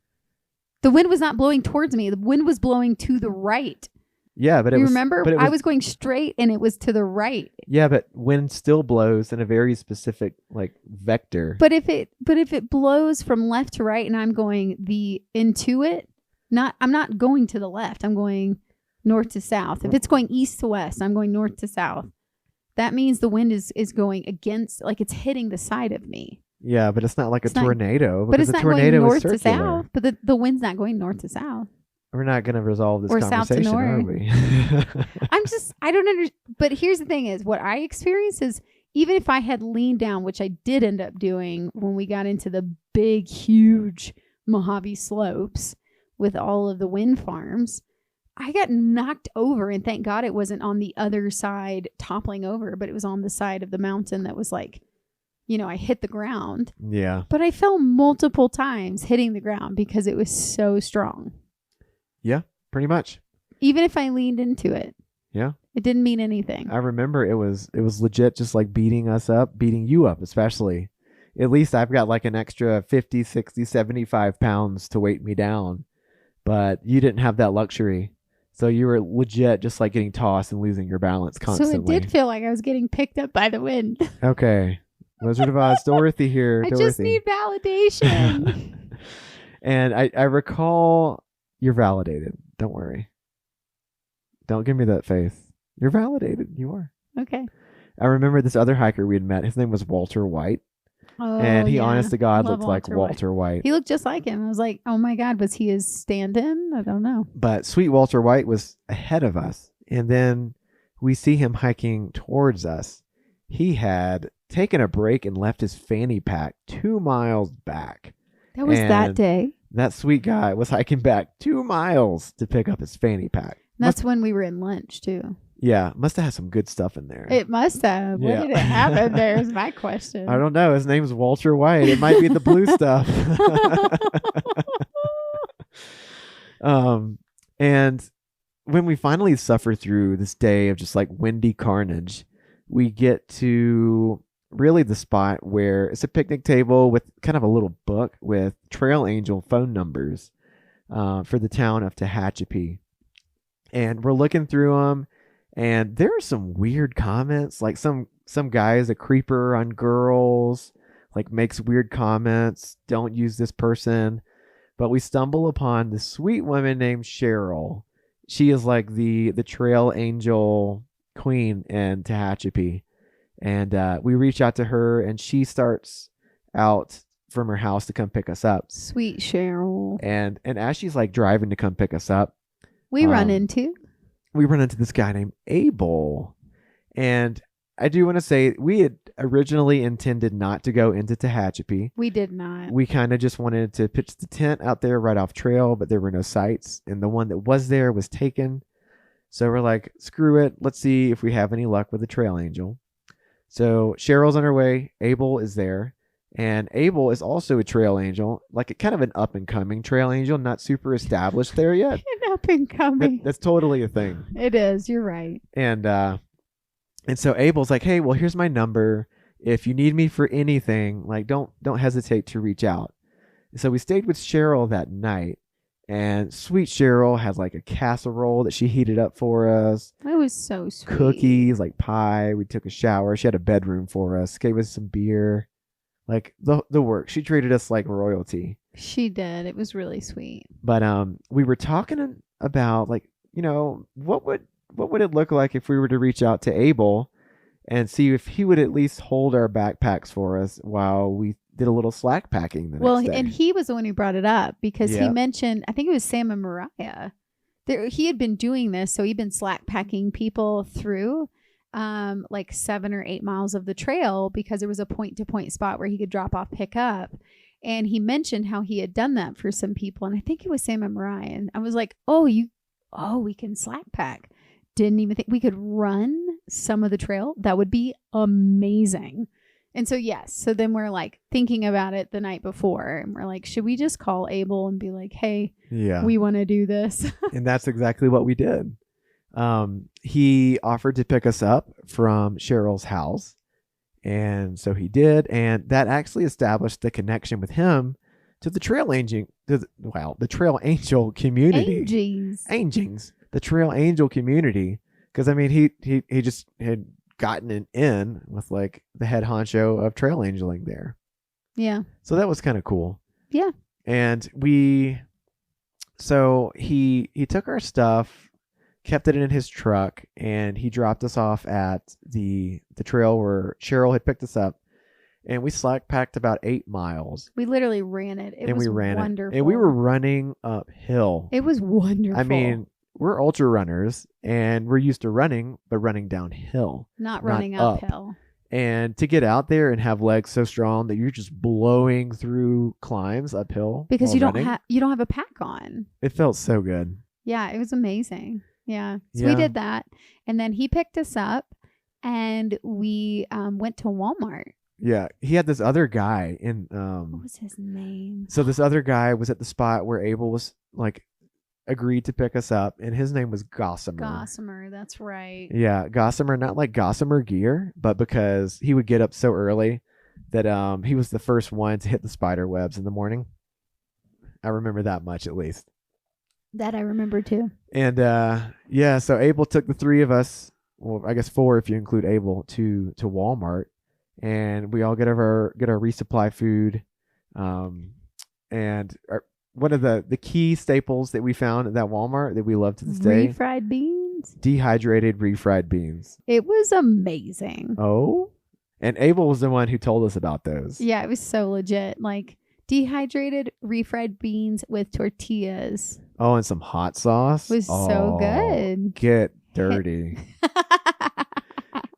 The wind was not blowing towards me. The wind was blowing to the right. Yeah, but remember? I was going straight and it was to the right. Yeah, but wind still blows in a very specific like vector. But if it blows from left to right and I'm going into it, I'm not going to the left. I'm going north to south. If it's going east to west, I'm going north to south. That means the wind is going against, like it's hitting the side of me. Yeah, but it's not like a tornado. But it's not going north to circular. south. But the wind's not going north to south. We're not going to resolve this or conversation, south to are north. we? I don't understand. But here's the thing is, what I experienced is, even if I had leaned down, which I did end up doing when we got into the big, huge Mojave slopes with all of the wind farms, I got knocked over, and thank God it wasn't on the other side toppling over, but it was on the side of the mountain that was like, I hit the ground. Yeah. But I fell multiple times hitting the ground because it was so strong. Yeah, pretty much. Even if I leaned into it. Yeah. It didn't mean anything. I remember it was legit just like beating you up especially. At least I've got like an extra 50, 60, 75 pounds to weight me down. But you didn't have that luxury. So you were legit just like getting tossed and losing your balance constantly. So it did feel like I was getting picked up by the wind. Okay. Wizard of Oz, Dorothy here. I just need validation. And I recall you're validated. Don't worry. Don't give me that face. You're validated. You are. Okay. I remember this other hiker we had met. His name was Walter White. Oh, And he, yeah. honest to God, Love looked like Walter White. He looked just like him. I was like, oh my God, was he his stand-in? I don't know. But sweet Walter White was ahead of us. And then we see him hiking towards us. He had taken a break and left his fanny pack 2 miles back. That was that day. That sweet guy was hiking back 2 miles to pick up his fanny pack. That's when we were in lunch too. Yeah, must have had some good stuff in there. It must have. Yeah. What did it have in there is my question. I don't know. His name's Walter White. It might be the blue stuff. And when we finally suffer through this day of just like windy carnage, we get to really the spot where it's a picnic table with kind of a little book with trail angel phone numbers for the town of Tehachapi. And we're looking through them. And there are some weird comments, like some guy is a creeper on girls, like makes weird comments, don't use this person. But we stumble upon this sweet woman named Cheryl. She is like the trail angel queen in Tehachapi. And we reach out to her, and she starts out from her house to come pick us up. Sweet Cheryl. And as she's like driving to come pick us up, we run into this guy named Abel. And I do want to say we had originally intended not to go into Tehachapi. We did not. We kind of just wanted to pitch the tent out there right off trail, but there were no sites. And the one that was there was taken. So we're like, screw it. Let's see if we have any luck with the trail angel. So Cheryl's on her way. Abel is there. And Abel is also a trail angel, like a kind of an up and coming trail angel, not super established there yet. An up and coming. That's totally a thing. It is. You're right. And so Abel's like, hey, well, here's my number. If you need me for anything, like don't hesitate to reach out. So we stayed with Cheryl that night, and sweet Cheryl had like a casserole that she heated up for us. That was so sweet. Cookies, like pie. We took a shower. She had a bedroom for us. Gave us some beer. Like the work. She treated us like royalty. She did. It was really sweet. But we were talking about like, you know, what would it look like if we were to reach out to Abel and see if he would at least hold our backpacks for us while we did a little slack packing the next day. And he was the one who brought it up because he mentioned, I think it was Sam and Mariah. He had been doing this, so he'd been slack packing people through like 7 or 8 miles of the trail because there was a point-to-point spot where he could drop off, pick up. And he mentioned how he had done that for some people. And I think it was Sam and Mariah. And I was like, we can slack pack. Didn't even think we could run some of the trail. That would be amazing. And so, yes. So then we're like thinking about it the night before. And we're like, should we just call Abel and be like, hey, we want to do this? And that's exactly what we did. He offered to pick us up from Cheryl's house. And so he did. And that actually established the connection with him to the trail angel, the trail angel community. Angels. The trail angel community. Because I mean, he just had gotten an in with like the head honcho of trail angeling there. Yeah. So that was kind of cool. Yeah. And he took our stuff, kept it in his truck, and he dropped us off at the trail where Cheryl had picked us up. And we slack packed about 8 miles. We literally ran it. It was wonderful. And we were running uphill. It was wonderful. I mean, we're ultra runners and we're used to running, but running downhill. Not running uphill. And to get out there and have legs so strong that you're just blowing through climbs uphill. Because you don't have a pack on. It felt so good. Yeah, it was amazing. Yeah. So we did that. And then he picked us up and we went to Walmart. Yeah. He had this other guy in what was his name? So this other guy was at the spot where Abel was like agreed to pick us up, and his name was Gossamer, that's right. Yeah, Gossamer, not like Gossamer gear, but because he would get up so early that he was the first one to hit the spider webs in the morning. I remember that much at least. That I remember too. And so Abel took the 3 of us, well, I guess 4 if you include Abel, to Walmart, and we all get our resupply food, and one of the key staples that we found at that Walmart that we love to this day. Refried beans. beans? Dehydrated refried beans. It was amazing. Oh? And Abel was the one who told us about those. Yeah, it was so legit. Like dehydrated refried beans with tortillas. Oh, and some hot sauce. Was so good. Get dirty.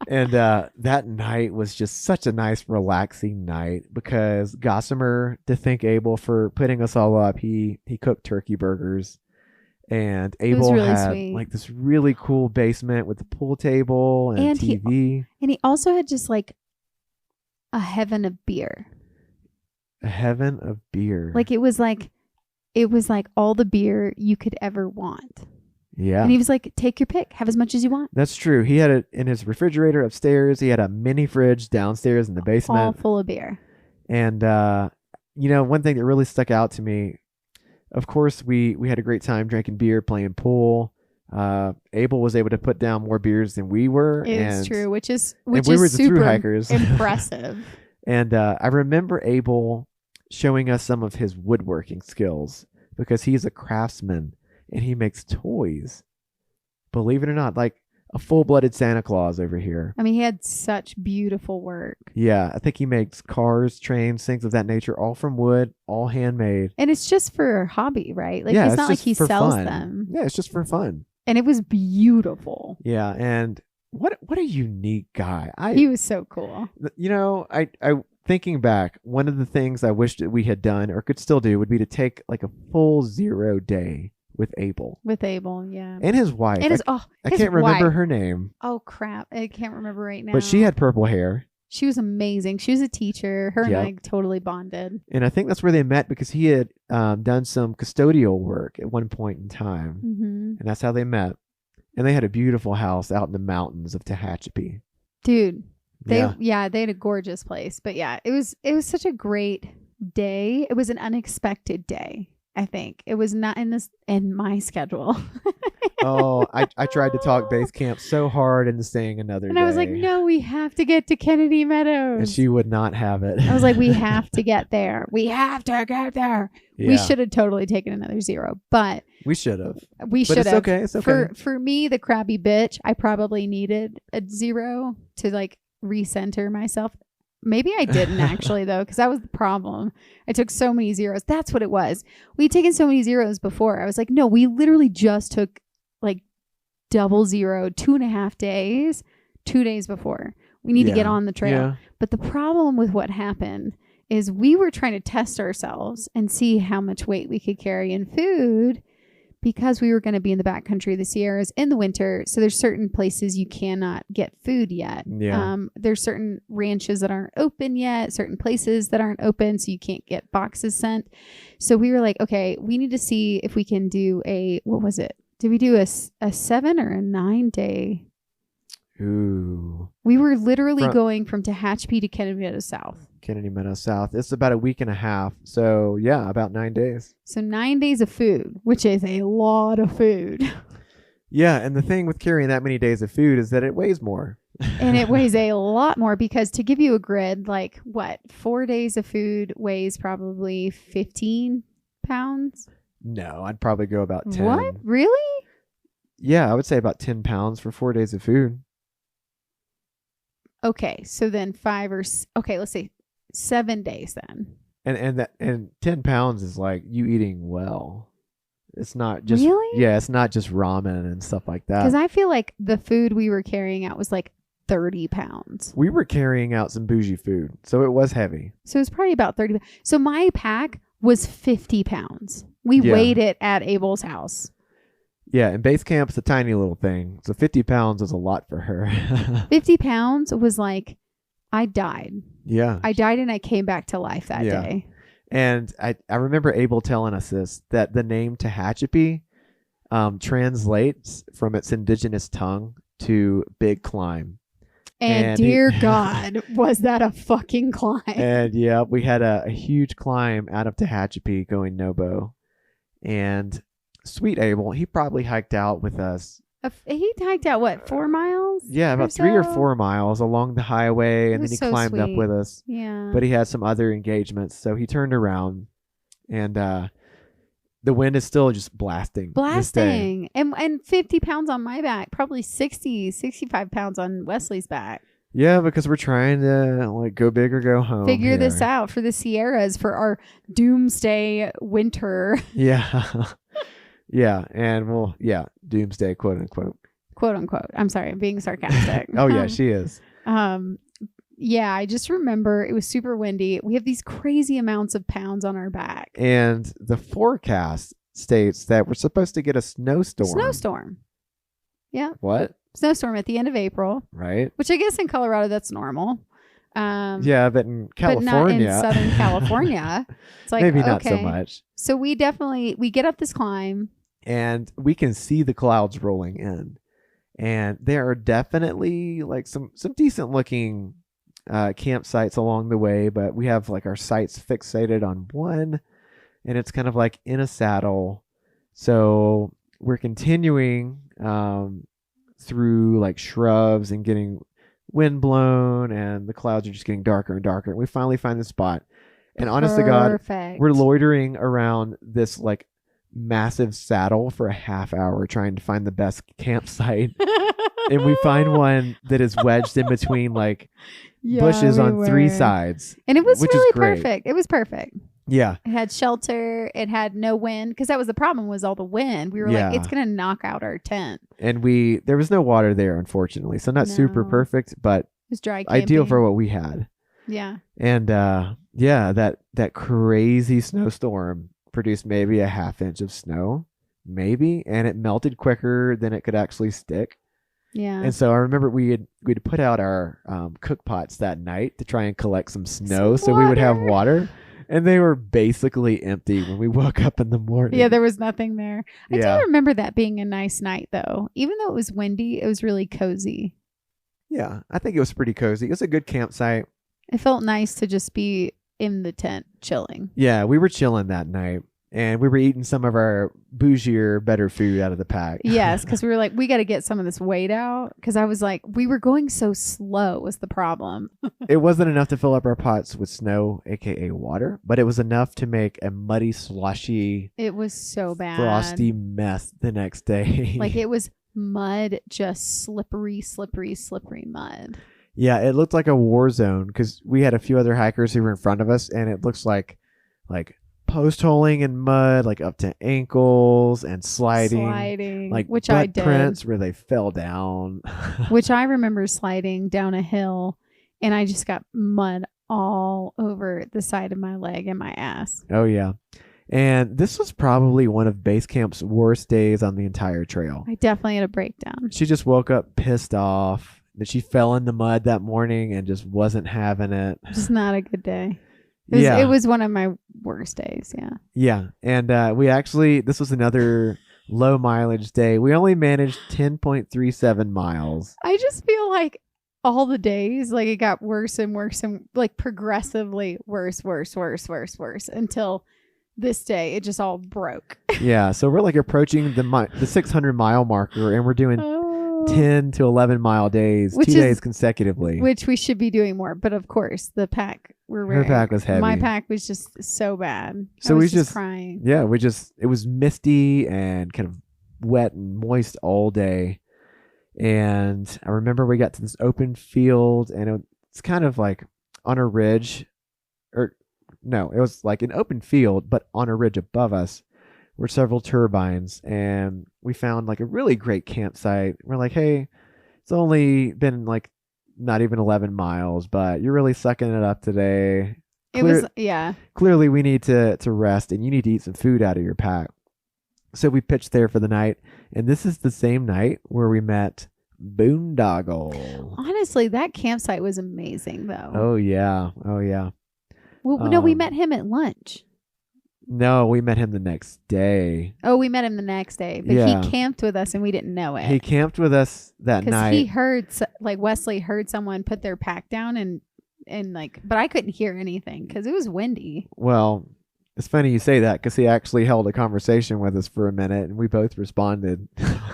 And that night was just such a nice, relaxing night because Gossamer, to thank Abel for putting us all up, he cooked turkey burgers. And Abel really had sweet. like this really cool basement with a pool table and TV. And he also had just like a heaven of beer. A heaven of beer. Like it was like all the beer you could ever want. Yeah. And he was like, take your pick. Have as much as you want. That's true. He had it in his refrigerator upstairs. He had a mini fridge downstairs in the basement. All full of beer. And, one thing that really stuck out to me, of course, we had a great time drinking beer, playing pool. Abel was able to put down more beers than we were. It's true, which is we were the super thru hikers. impressive. And I remember Abel showing us some of his woodworking skills because he's a craftsman and he makes toys. Believe it or not, like a full-blooded Santa Claus over here. I mean, he had such beautiful work. Yeah, I think he makes cars, trains, things of that nature, all from wood, all handmade. And it's just for hobby, right? Like, yeah, it's not like he sells fun. them. Yeah, it's just for fun. And it was beautiful. Yeah, and what a unique guy. He was so cool. I thinking back, one of the things I wished that we had done or could still do would be to take like a full 0 day with Abel. With Abel, yeah. And his wife. And I can't remember her name. Oh, crap. I can't remember right now. But she had purple hair. She was amazing. She was a teacher. Her and I totally bonded. And I think that's where they met because he had done some custodial work at one point in time. Mm-hmm. And that's how they met. And they had a beautiful house out in the mountains of Tehachapi. Dude, they had a gorgeous place. But yeah, it was such a great day. It was an unexpected day. I think it was not in my schedule. Oh, I tried to talk Basecamp so hard into staying another day. And I was like, no, we have to get to Kennedy Meadows. And she would not have it. I was like, we have to get there. We have to get there. Yeah. We should have totally taken another 0, but we should have. We should have. It's okay. It's okay. For me, the crabby bitch, I probably needed a 0 to like recenter myself. Maybe I didn't actually though, because that was the problem. I took so many 0s. That's what it was. We'd taken so many 0s before. I was like, no, we literally just took like double 0, 2.5 days, 2 days before. We need to get on the trail. Yeah. But the problem with what happened is we were trying to test ourselves and see how much weight we could carry in food because we were going to be in the backcountry of the Sierras in the winter. So there's certain places you cannot get food yet. Yeah. There's certain ranches that aren't open yet, certain places that aren't open, so you can't get boxes sent. So we were like, okay, we need to see if we can do what was it? Did we do a 7 or a 9 day? Ooh. We were literally going from Tehachapi to Kennedy Meadow South. Kennedy Meadow South. It's about a week and a half. So yeah, about 9 days. So 9 days of food, which is a lot of food. Yeah, and the thing with carrying that many days of food is that it weighs more. And it weighs a lot more because to give you a grid, like 4 days of food weighs probably 15 pounds? No, I'd probably go about 10. What? Really? Yeah, I would say about 10 pounds for 4 days of food. Okay, so then let's say 7 days then. And 10 pounds is like you eating well. It's not just really? Yeah, it's not just ramen and stuff like that. Because I feel like the food we were carrying out was like 30 pounds. We were carrying out some bougie food, so it was heavy. So it was probably about 30. So my pack was 50 pounds. We weighed it at Abel's house. Yeah, and Basecamp's a tiny little thing. So 50 pounds is a lot for her. 50 pounds was like, I died. Yeah. I died and I came back to life that day. And I remember Abel telling us this, that the name Tehachapi translates from its indigenous tongue to big climb. And dear God, was that a fucking climb. And yeah, we had a huge climb out of Tehachapi going Nobo. And sweet Abel, he probably hiked out with us. He hiked out 4 miles? Yeah, about 3 or 4 miles along the highway, and then he climbed up with us. Yeah. But he had some other engagements, so he turned around. And the wind is still just blasting. And 50 pounds on my back, probably 65 pounds on Wesley's back. Yeah, because we're trying to like go big or go home. Figure this out for the Sierras for our doomsday winter. Yeah. Yeah. And doomsday, quote unquote. Quote unquote. I'm sorry, I'm being sarcastic. Oh yeah, she is. Yeah, I just remember it was super windy. We have these crazy amounts of pounds on our back. And the forecast states that we're supposed to get a snowstorm. Yeah. What? Snowstorm at the end of April. Right. Which I guess in Colorado that's normal. Yeah, but in California. But not in Southern California. It's like, maybe not so much. So we get up this climb. And we can see the clouds rolling in. And there are definitely like some decent looking campsites along the way, but we have like our sights fixated on one, and it's kind of like in a saddle. So we're continuing through like shrubs and getting wind blown, and the clouds are just getting darker and darker. And we finally find the spot. And honest to God, we're loitering around this like massive saddle for a half hour trying to find the best campsite. And we find one that is wedged in between like bushes on three sides. And it was really perfect. It was perfect. Yeah. It had shelter. It had no wind, because that was the problem, was all the wind. We were like, it's going to knock out our tent. And there was no water there, unfortunately. So not super perfect, but it was dry camping. Ideal for what we had. Yeah. And that crazy snowstorm produced maybe a half inch of snow, maybe, and it melted quicker than it could actually stick. Yeah. And so I remember we'd put out our cook pots that night to try and collect some snow so we would have water. And they were basically empty when we woke up in the morning. Yeah, there was nothing there. I do remember that being a nice night, though. Even though it was windy, it was really cozy. Yeah, I think it was pretty cozy. It was a good campsite. It felt nice to just be in the tent chilling. Yeah, we were chilling that night. And we were eating some of our bougier, better food out of the pack. Yes, because we were like, we got to get some of this weight out. Because I was like, we were going so slow was the problem. It wasn't enough to fill up our pots with snow, a.k.a. water. But it was enough to make a muddy, sloshy. It was so bad. Frosty mess the next day. Like it was mud, just slippery mud. Yeah, it looked like a war zone. Because we had a few other hikers who were in front of us. And it looks like post holing in mud, like up to ankles, and sliding like which butt I did. Prints where they fell down. Which I remember sliding down a hill, and I just got mud all over the side of my leg and my ass. Oh yeah, and this was probably one of Basecamp's worst days on the entire trail. I definitely had a breakdown. She just woke up pissed off that she fell in the mud that morning and just wasn't having it. Just not a good day. It was one of my worst days. Yeah. Yeah. And this was another low mileage day. We only managed 10.37 miles. I just feel like all the days, like it got worse and worse and like progressively worse until this day. It just all broke. Yeah. So we're like approaching the 600 mile marker, and we're doing 10 to 11 mile days, 2 days consecutively. Which we should be doing more. But of course, the pack her pack was heavy. My pack was just so bad. So I was just crying. Yeah, it was misty and kind of wet and moist all day. And I remember we got to this open field, and it's kind of like on a ridge. It was like an open field, but on a ridge above us were several turbines, and we found like a really great campsite. We're like, hey, it's only been like not even 11 miles, but you're really sucking it up today. Clearly we need to rest, and you need to eat some food out of your pack. So we pitched there for the night, and this is the same night where we met Boondoggle. Honestly, that campsite was amazing though. Oh yeah. Well, no, we met him at lunch. No, we met him the next day. Oh, we met him the next day, but he camped with us and we didn't know it. He camped with us that night. He heard, like Wesley heard someone put their pack down and but I couldn't hear anything because it was windy. Well, it's funny you say that because he actually held a conversation with us for a minute, and we both responded.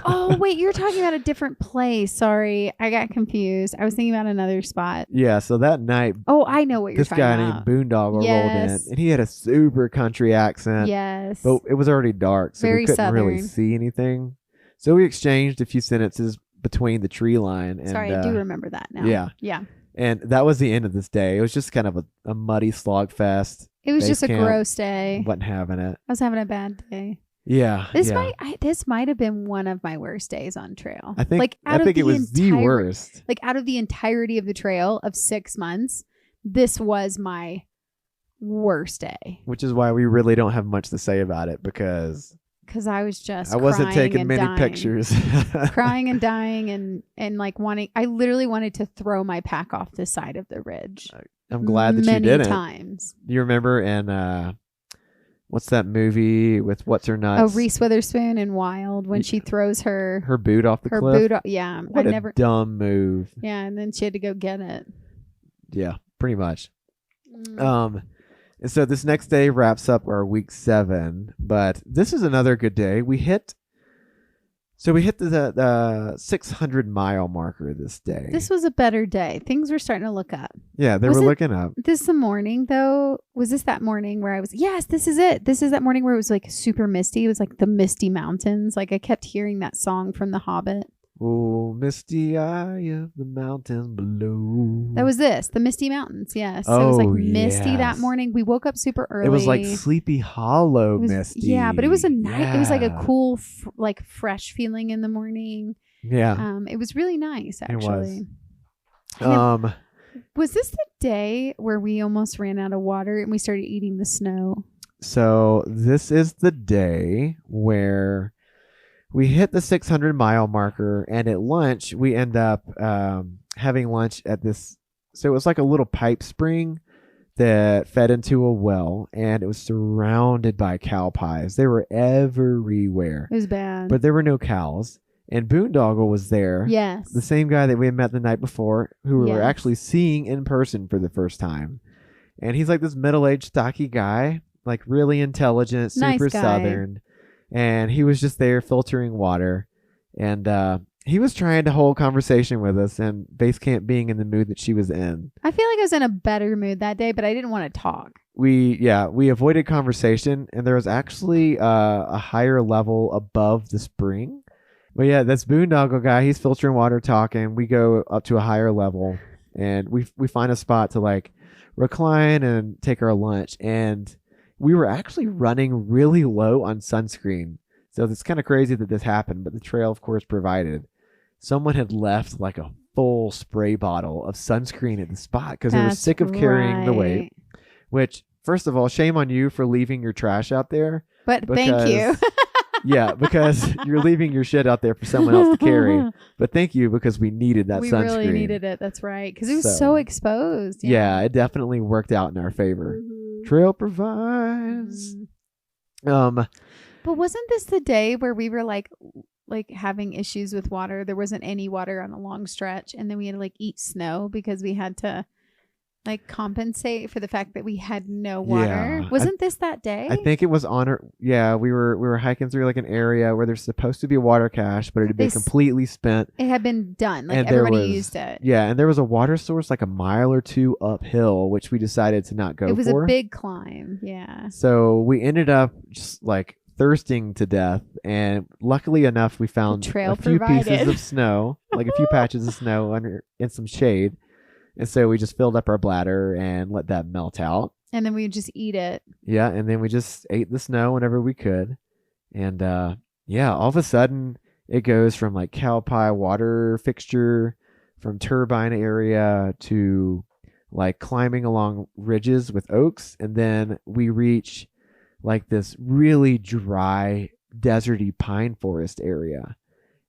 Oh, wait, you're talking about a different place. Sorry, I got confused. I was thinking about another spot. Yeah, so that night, oh, I know what you're talking about. This guy named Boondoggle rolled in, Yes. and he had a super country accent. Yes. But it was already dark, so Very we couldn't really southern. see anything. So we exchanged a few sentences between the tree line. And, Sorry, I do remember that now. Yeah. Yeah. And that was the end of this day. It was just kind of a muddy slog fest. It was just a Basecamp. gross day. Wasn't having it. I was having a bad day. Yeah. This yeah. this might have been one of my worst days on trail. I think it was the worst. Like out of the entirety of the trail of 6 months, this was my worst day. Which is why we really don't have much to say about it because I was just I wasn't taking many dying. pictures. Crying and dying and like I literally wanted to throw my pack off the side of the ridge. I'm glad that you didn't. Many times. You remember in what's that movie with what's her nuts? Oh, Reese Witherspoon in Wild when she throws her boot off the cliff. Yeah, what a dumb move. Yeah, and then she had to go get it. Yeah, pretty much. And so this next day wraps up our week 7, but this is another good day. We hit the 600 mile marker this day. This was a better day. Things were starting to look up. Yeah, they were looking up. This the morning though? Was this that morning where I was, yes, this is it. This is that morning where it was like super misty. It was like the Misty Mountains. Like I kept hearing that song from The Hobbit. Oh, misty eye of the mountains below. That was the Misty Mountains. Yes. So it was like misty that morning. We woke up super early. It was like Sleepy Hollow misty. Yeah, but it was a night. Yeah. It was like a cool, like fresh feeling in the morning. Yeah. It was really nice, actually. It was. Was this the day where we almost ran out of water and we started eating the snow? So this is the day where we hit the 600 mile marker, and at lunch we end up having lunch at this. So it was like a little pipe spring that fed into a well, and it was surrounded by cow pies. They were everywhere. It was bad, but there were no cows. And Boondoggle was there. Yes, the same guy that we had met the night before, who we were actually seeing in person for the first time. And he's like this middle-aged, stocky guy, like really intelligent, super southern. And he was just there filtering water. And he was trying to hold conversation with us, and Basecamp being in the mood that she was in. I feel like I was in a better mood that day, but I didn't want to talk. We avoided conversation, and there was actually a higher level above the spring. But yeah, that's Boondoggle guy. He's filtering water, talking. We go up to a higher level, and we find a spot to like recline and take our lunch. And we were actually running really low on sunscreen. So it's kind of crazy that this happened, but the trail, of course, provided. Someone had left like a full spray bottle of sunscreen at the spot because they were sick of carrying the weight. Which, first of all, shame on you for leaving your trash out there. But thank you. Yeah, because you're leaving your shit out there for someone else to carry. But thank you, because we needed that sunscreen. We really needed it. That's right. Because it was so exposed. Yeah, it definitely worked out in our favor. Mm-hmm. Trail provides. Mm-hmm. But wasn't this the day where we were like having issues with water? There wasn't any water on a long stretch, and then we had to like eat snow because we had to like compensate for the fact that we had no water. Yeah, wasn't this that day? I think it was on our, we were hiking through like an area where there's supposed to be a water cache, but it had been completely spent. It had been done. Like everybody used it. Yeah, and there was a water source like a mile or two uphill, which we decided to not go for. It was a big climb. Yeah. So we ended up just like thirsting to death, and luckily enough we found a few pieces of snow, like a few patches of snow under in some shade. And so we just filled up our bladder and let that melt out. And then we would just eat it. Yeah. And then we just ate the snow whenever we could. And all of a sudden it goes from like cow pie water fixture, from turbine area to like climbing along ridges with oaks. And then we reach like this really dry, deserty pine forest area.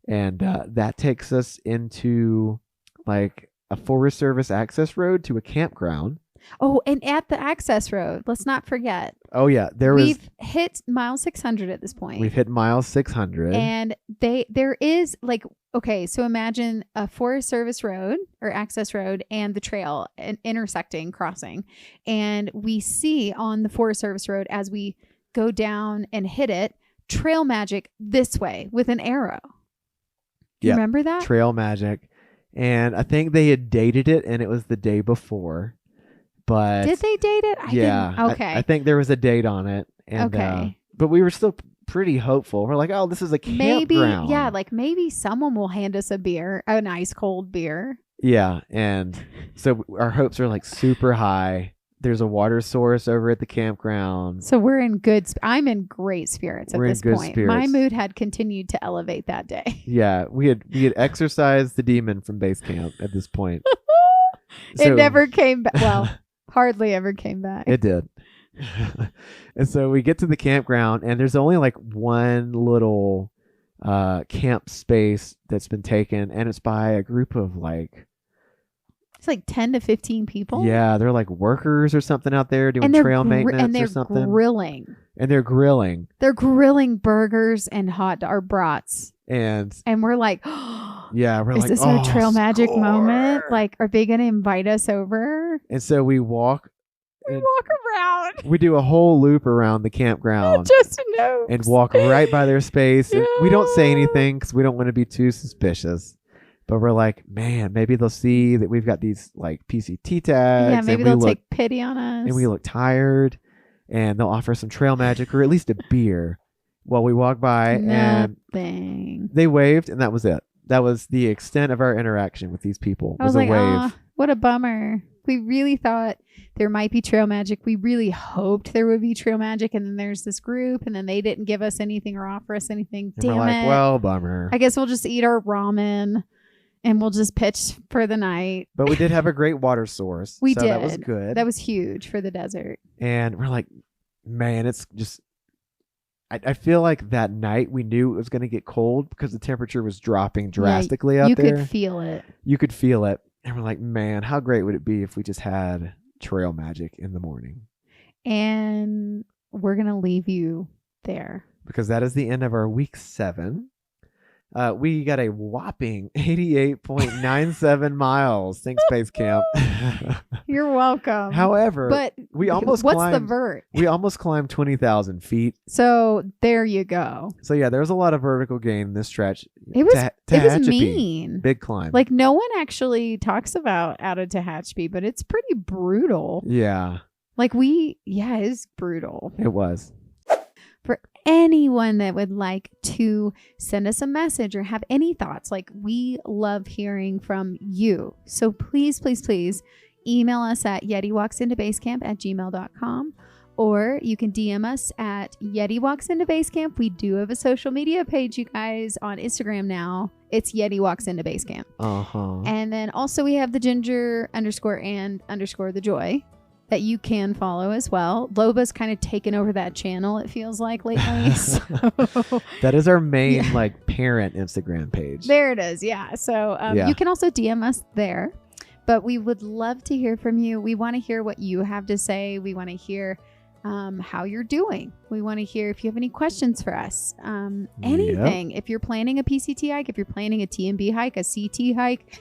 And that takes us into like a Forest Service access road to a campground. Oh, and at the access road, let's not forget. Oh yeah, we've hit mile 600 at this point. We've hit mile 600, and there is like, okay, so imagine a Forest Service road or access road and the trail and intersecting, crossing, and we see on the Forest Service road as we go down and hit it, trail magic this way with an arrow. Do you remember that? Trail Magic. And I think they had dated it, and it was the day before. But did they date it? Okay. I think there was a date on it. And, okay. But we were still pretty hopeful. We're like, oh, this is a campground. Maybe someone will hand us a beer, an ice cold beer. Yeah. And so our hopes are like super high. There's a water source over at the campground. So we're in I'm in great spirits at this point. My mood had continued to elevate that day. Yeah, we had exorcised the demon from base camp at this point. It never came back. Well, hardly ever came back. It did. And so we get to the campground, and there's only like one little camp space that's been taken, and it's by a group of it's like 10 to 15 people. Yeah, they're like workers or something out there doing trail maintenance or something. Grilling. And they're grilling. They're grilling burgers and brats. And we're like, yeah, we're like, is this our Trail Magic moment? Like, are they going to invite us over? And so we walk around. We do a whole loop around the campground. Just know. And walk right by their space. Yeah. And we don't say anything because we don't want to be too suspicious. But we're like, man, maybe they'll see that we've got these like PCT tags. Yeah, maybe they'll take pity on us. And we look tired. And they'll offer some Trail Magic or at least a beer while we walk by. Nothing. And they waved, and that was it. That was the extent of our interaction with these people. I was like, a wave. What a bummer. We really thought there might be Trail Magic. We really hoped there would be Trail Magic. And then there's this group, and then they didn't give us anything or offer us anything. And Damn we're it. Well, bummer. I guess we'll just eat our ramen. And we'll just pitch for the night. But we did have a great water source. We did. That was good. That was huge for the desert. And we're like, man, it's just... I feel like that night we knew it was going to get cold because the temperature was dropping drastically out there. You could feel it. You could feel it. And we're like, man, how great would it be if we just had Trail Magic in the morning? And we're going to leave you there. Because that is the end of our week 7. We got a whopping 88.97 miles. Thanks, Basecamp. You're welcome. However, but we almost what's climbed, the vert? We almost climbed 20,000 feet. So there you go. So yeah, there was a lot of vertical gain in this stretch. It was mean. Big climb. Like no one actually talks about out of Tehachapi, but it's pretty brutal. Yeah. Like it's brutal. It was. For anyone that would like to send us a message or have any thoughts, like we love hearing from you. So please, please, please email us at yetiwalksintobasecamp@gmail.com, or you can DM us at Yeti Walks Into Basecamp. We do have a social media page, you guys, on Instagram now. It's Yeti Walks Into Basecamp. And then also we have the ginger_and_the joy that you can follow as well. Loba's kind of taken over that channel, it feels like, lately. So. That is our main parent Instagram page. There it is. Yeah. So you can also DM us there, but we would love to hear from you. We want to hear what you have to say. We want to hear how you're doing. We want to hear if you have any questions for us. Anything. If you're planning a PCT hike, if you're planning a TMB hike, a CT hike,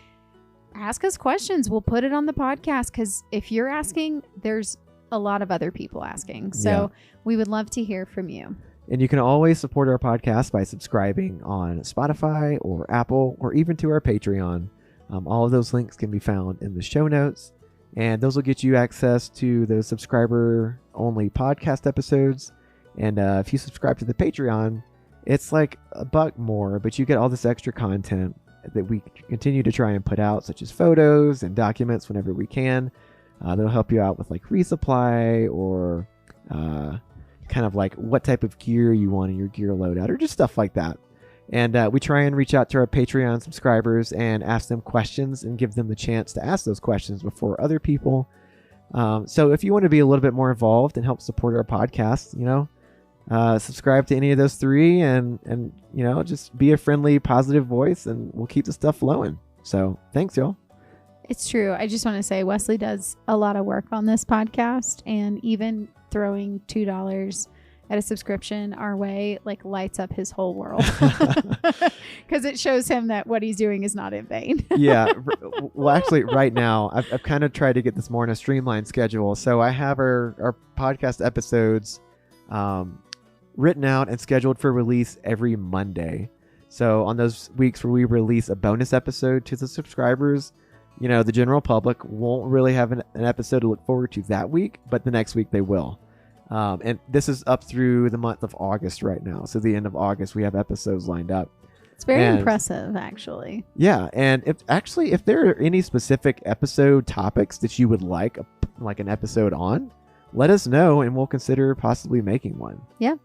ask us questions. We'll put it on the podcast because if you're asking, there's a lot of other people asking. So we would love to hear from you. And you can always support our podcast by subscribing on Spotify or Apple or even to our Patreon. All of those links can be found in the show notes. And those will get you access to those subscriber-only podcast episodes. And if you subscribe to the Patreon, it's like $1 more, but you get all this extra content that we continue to try and put out, such as photos and documents whenever we can. That'll help you out with like resupply or kind of like what type of gear you want in your gear loadout or just stuff like that. And we try and reach out to our Patreon subscribers and ask them questions and give them the chance to ask those questions before other people. So if you want to be a little bit more involved and help support our podcast, subscribe to any of those 3 and just be a friendly, positive voice, and we'll keep the stuff flowing. So thanks, y'all. It's true. I just want to say Wesley does a lot of work on this podcast, and even throwing $2 at a subscription our way lights up his whole world because it shows him that what he's doing is not in vain. Yeah. Well, actually right now I've kind of tried to get this more in a streamlined schedule. So I have our podcast episodes, written out and scheduled for release every Monday. So on those weeks where we release a bonus episode to the subscribers, you know, the general public won't really have an episode to look forward to that week, but the next week they will. And this is up through the month of August right now. So the end of August, we have episodes lined up. It's very impressive, actually. Yeah. And if there are any specific episode topics that you would like an episode on, let us know and we'll consider possibly making one. Yeah.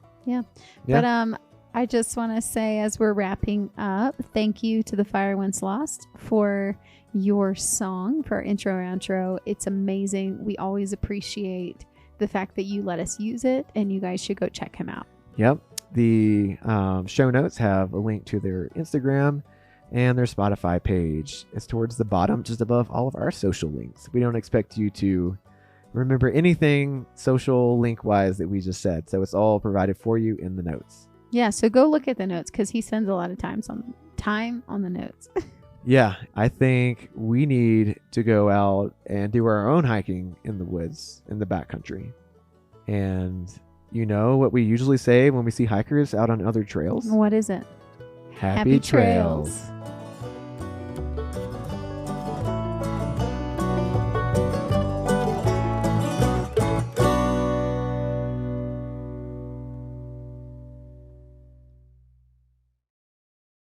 But I just want to say, as we're wrapping up, thank you to the Fire Once Lost for your song, for our intro and outro. It's amazing. We always appreciate the fact that you let us use it, and you guys should go check him out. Yep. The show notes have a link to their Instagram and their Spotify page. It's towards the bottom, just above all of our social links. We don't expect you to remember anything social link-wise that we just said. So it's all provided for you in the notes. Yeah, so go look at the notes because he spends a lot of time on the notes. Yeah, I think we need to go out and do our own hiking in the woods in the backcountry. And you know what we usually say when we see hikers out on other trails? What is it? Happy trails.